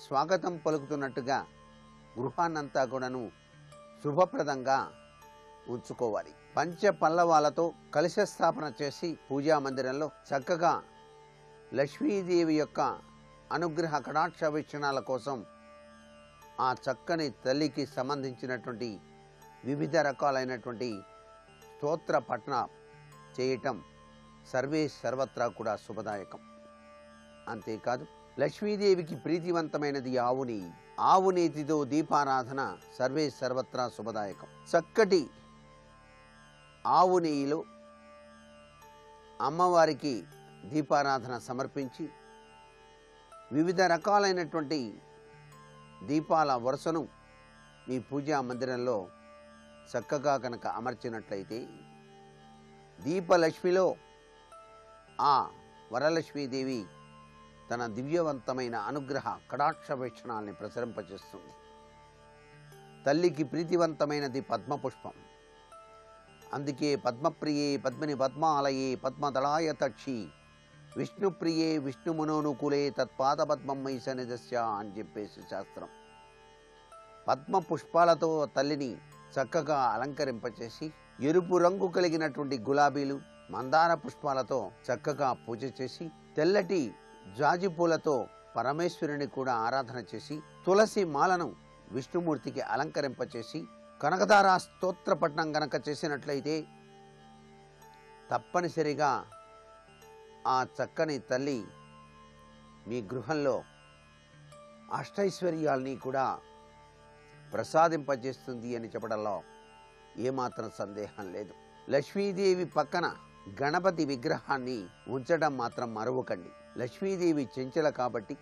స్వాగతం పలుకుతున్నట్టుగా గృహాన్నంతా కూడాను శుభప్రదంగా ఉంచుకోవాలి. పంచ పల్లవాలతో కలశ స్థాపన చేసి పూజా మందిరంలో చక్కగా లక్ష్మీదేవి యొక్క అనుగ్రహ కటాక్ష వీక్షణాల కోసం ఆ చక్కని తల్లికి సంబంధించినటువంటి వివిధ రకాలైనటువంటి స్తోత్ర పఠన చేయటం సర్వే సర్వత్రా కూడా శుభదాయకం. అంతేకాదు లక్ష్మీదేవికి ప్రీతివంతమైనది ఆవు నెయ్యి. ఆవు నేతితో దీపారాధన సర్వే సర్వత్రా శుభదాయకం. చక్కటి ఆవు నెయ్యిలో అమ్మవారికి దీపారాధన సమర్పించి వివిధ రకాలైనటువంటి దీపాల వరుసను మీ పూజా మందిరంలో చక్కగా కనుక అమర్చినట్లయితే దీపలక్ష్మిలో ఆ వరలక్ష్మీదేవి తన దివ్యవంతమైన అనుగ్రహ కటాక్ష వీక్షణాల్ని ప్రసరింపచేస్తుంది. తల్లికి ప్రీతివంతమైనది పద్మపుష్పం. అందుకే పద్మప్రియే పద్మిని పద్మాలయే పద్మదళాయ తక్షి విష్ణుప్రియే విష్ణుమునోనుకూలే తత్పాదపద్మం మై సన్నిధస్య అని చెప్పేసి శాస్త్రం. పద్మ పుష్పాలతో తల్లిని చక్కగా అలంకరింపచేసి ఎరుపు రంగు కలిగినటువంటి గులాబీలు మందార పుష్పాలతో చక్కగా పూజ చేసి తెల్లటి జాజి పూలతో పరమేశ్వరుని కూడా ఆరాధన చేసి తులసి మాలను విష్ణుమూర్తికి అలంకరింపచేసి కనకదార స్తోత్రపట్నం గనక చేసినట్లయితే తప్పనిసరిగా ఆ చక్కని తల్లి మీ గృహంలో అష్టైశ్వర్యాల్ని కూడా ప్రసాదింపజేస్తుంది అని చెప్పడంలో ఏమాత్రం సందేహం లేదు. లక్ష్మీదేవి పక్కన గణపతి విగ్రహాన్ని ఉంచడం మాత్రం మరవకండి. లక్ష్మీదేవి చెంచల కాబట్టి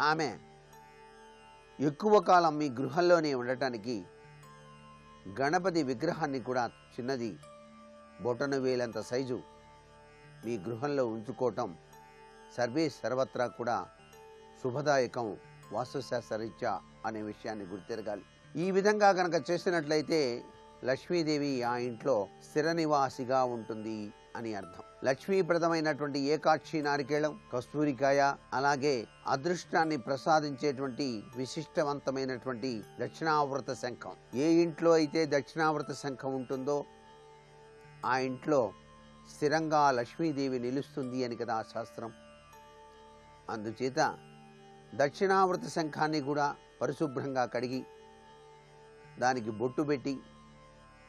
ఆమె ఎక్కువ కాలం మీ గృహంలోనే ఉండటానికి గణపతి విగ్రహాన్ని కూడా చిన్నది బొటన వేలంత సైజు మీ గృహంలో ఉంచుకోవటం సర్వే సర్వత్రా కూడా శుభదాయకం వాస్తుశాస్త్రరీత్యా అనే విషయాన్ని గుర్తెరగాలి. ఈ విధంగా కనుక చేసినట్లయితే లక్ష్మీదేవి ఆ ఇంట్లో స్థిర నివాసిగా ఉంటుంది అని అర్థం. లక్ష్మీప్రదమైనటువంటి ఏకాక్షి నారికేళం, కస్తూరికాయ, అలాగే అదృష్టాన్ని ప్రసాదించేటువంటి విశిష్టవంతమైనటువంటి దక్షిణావృత శంఖం. ఏ ఇంట్లో అయితే దక్షిణావృత శంఖం ఉంటుందో ఆ ఇంట్లో స్థిరంగా లక్ష్మీదేవి నిలుస్తుంది అని కదా శాస్త్రం. అందుచేత దక్షిణావృత శంఖాన్ని కూడా పరిశుభ్రంగా కడిగి దానికి బొట్టు పెట్టి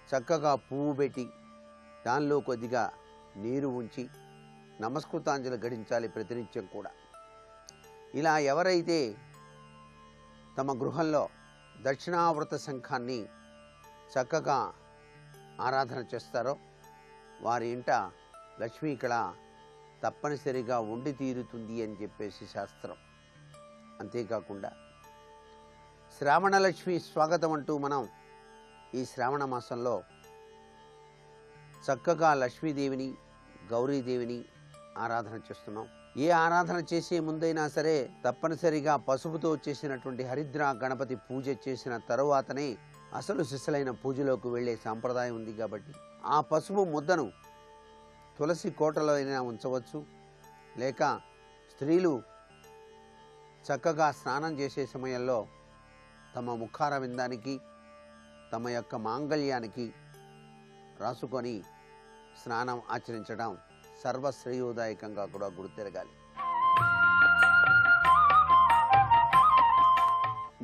చక్కగా పువ్వు పెట్టి దానిలో కొద్దిగా నీరు ఉంచి నమస్కృతాంజలి గడించాలి ప్రతినిత్యం కూడా. ఇలా ఎవరైతే తమ గృహంలో దక్షిణావృత శంఖాన్ని చక్కగా ఆరాధన చేస్తారో వారి ఇంట లక్ష్మీ కళ తప్పనిసరిగా ఉండి తీరుతుంది అని చెప్పేసి శాస్త్రం. అంతేకాకుండా శ్రావణలక్ష్మి స్వాగతం అంటూ మనం ఈ శ్రావణ మాసంలో చక్కగా లక్ష్మీదేవిని గౌరీదేవిని ఆరాధన చేస్తున్నాం. ఏ ఆరాధన చేసే ముందైనా సరే తప్పనిసరిగా పసుపుతో చేసినటువంటి హరిద్ర గణపతి పూజ చేసిన తరువాతనే అసలు సిసలైన పూజలోకి వెళ్ళే సాంప్రదాయం ఉంది. కాబట్టి ఆ పసుపు ముద్దను తులసి కోటలో అయినా ఉంచవచ్చు, లేక స్త్రీలు చక్కగా స్నానం చేసే సమయంలో తమ ముఖార విందానికి తమ యొక్క మాంగళ్యానికి రాసుకొని స్నానం ఆచరించడం సర్వశ్రేయోదాయకంగా కూడా గుర్తెరగాలి.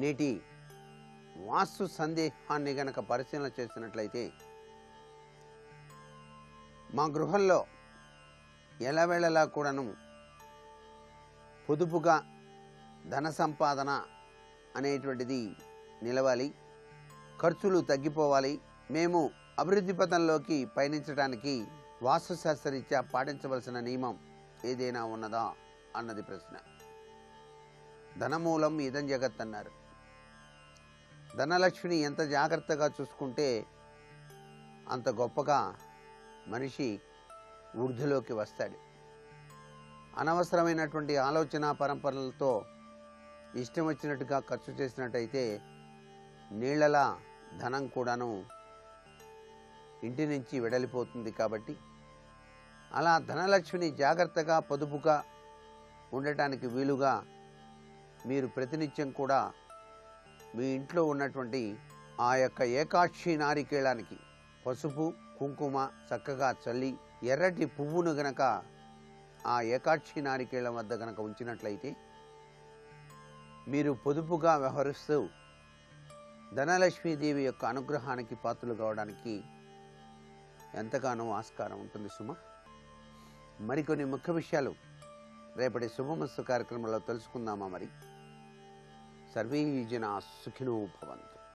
నేటి వాస్తు సందేహాన్ని గనక పరిశీలన చేసినట్లయితే మా గృహంలో ఎలవేళలా కూడాను పొదుపుగా ధన సంపాదన అనేటువంటిది నిలవాలి, ఖర్చులు తగ్గిపోవాలి, మేము అభివృద్ధి పథంలోకి పయనించడానికి వాస్తుశాస్త్రరీత్యా పాటించవలసిన నియమం ఏదైనా ఉన్నదా అన్నది ప్రశ్న. ధనమూలం ఇదం జగత్ అన్నారు. ధనలక్ష్మిని ఎంత జాగ్రత్తగా చూసుకుంటే అంత గొప్పగా మనిషి వృద్ధిలోకి వస్తాడు. అనవసరమైనటువంటి ఆలోచన పరంపరలతో ఇష్టం వచ్చినట్టుగా ఖర్చు చేసినట్టయితే నీళ్ళలా ధనం కూడాను ఇంటి నుంచి వెడలిపోతుంది. కాబట్టి అలా ధనలక్ష్మిని జాగ్రత్తగా పొదుపుగా ఉండటానికి వీలుగా మీరు ప్రతినిత్యం కూడా మీ ఇంట్లో ఉన్నటువంటి ఆ యొక్క ఏకాక్షి నారికేళానికి పసుపు కుంకుమ చక్కగా చల్లి ఎర్రటి పువ్వును గనక ఆ ఏకాక్షి నారికేళం వద్ద గనక ఉంచినట్లయితే మీరు పొదుపుగా వ్యవహరిస్తూ ధనలక్ష్మీదేవి యొక్క అనుగ్రహానికి పాత్రలు కావడానికి ఎంతగానో ఆస్కారం ఉంటుంది సుమ. మరికొన్ని ముఖ్య విషయాలు రేపటి శుభమస్తు కార్యక్రమంలో తెలుసుకుందామా మరి. సర్వే జనా సుఖినో భవంతు.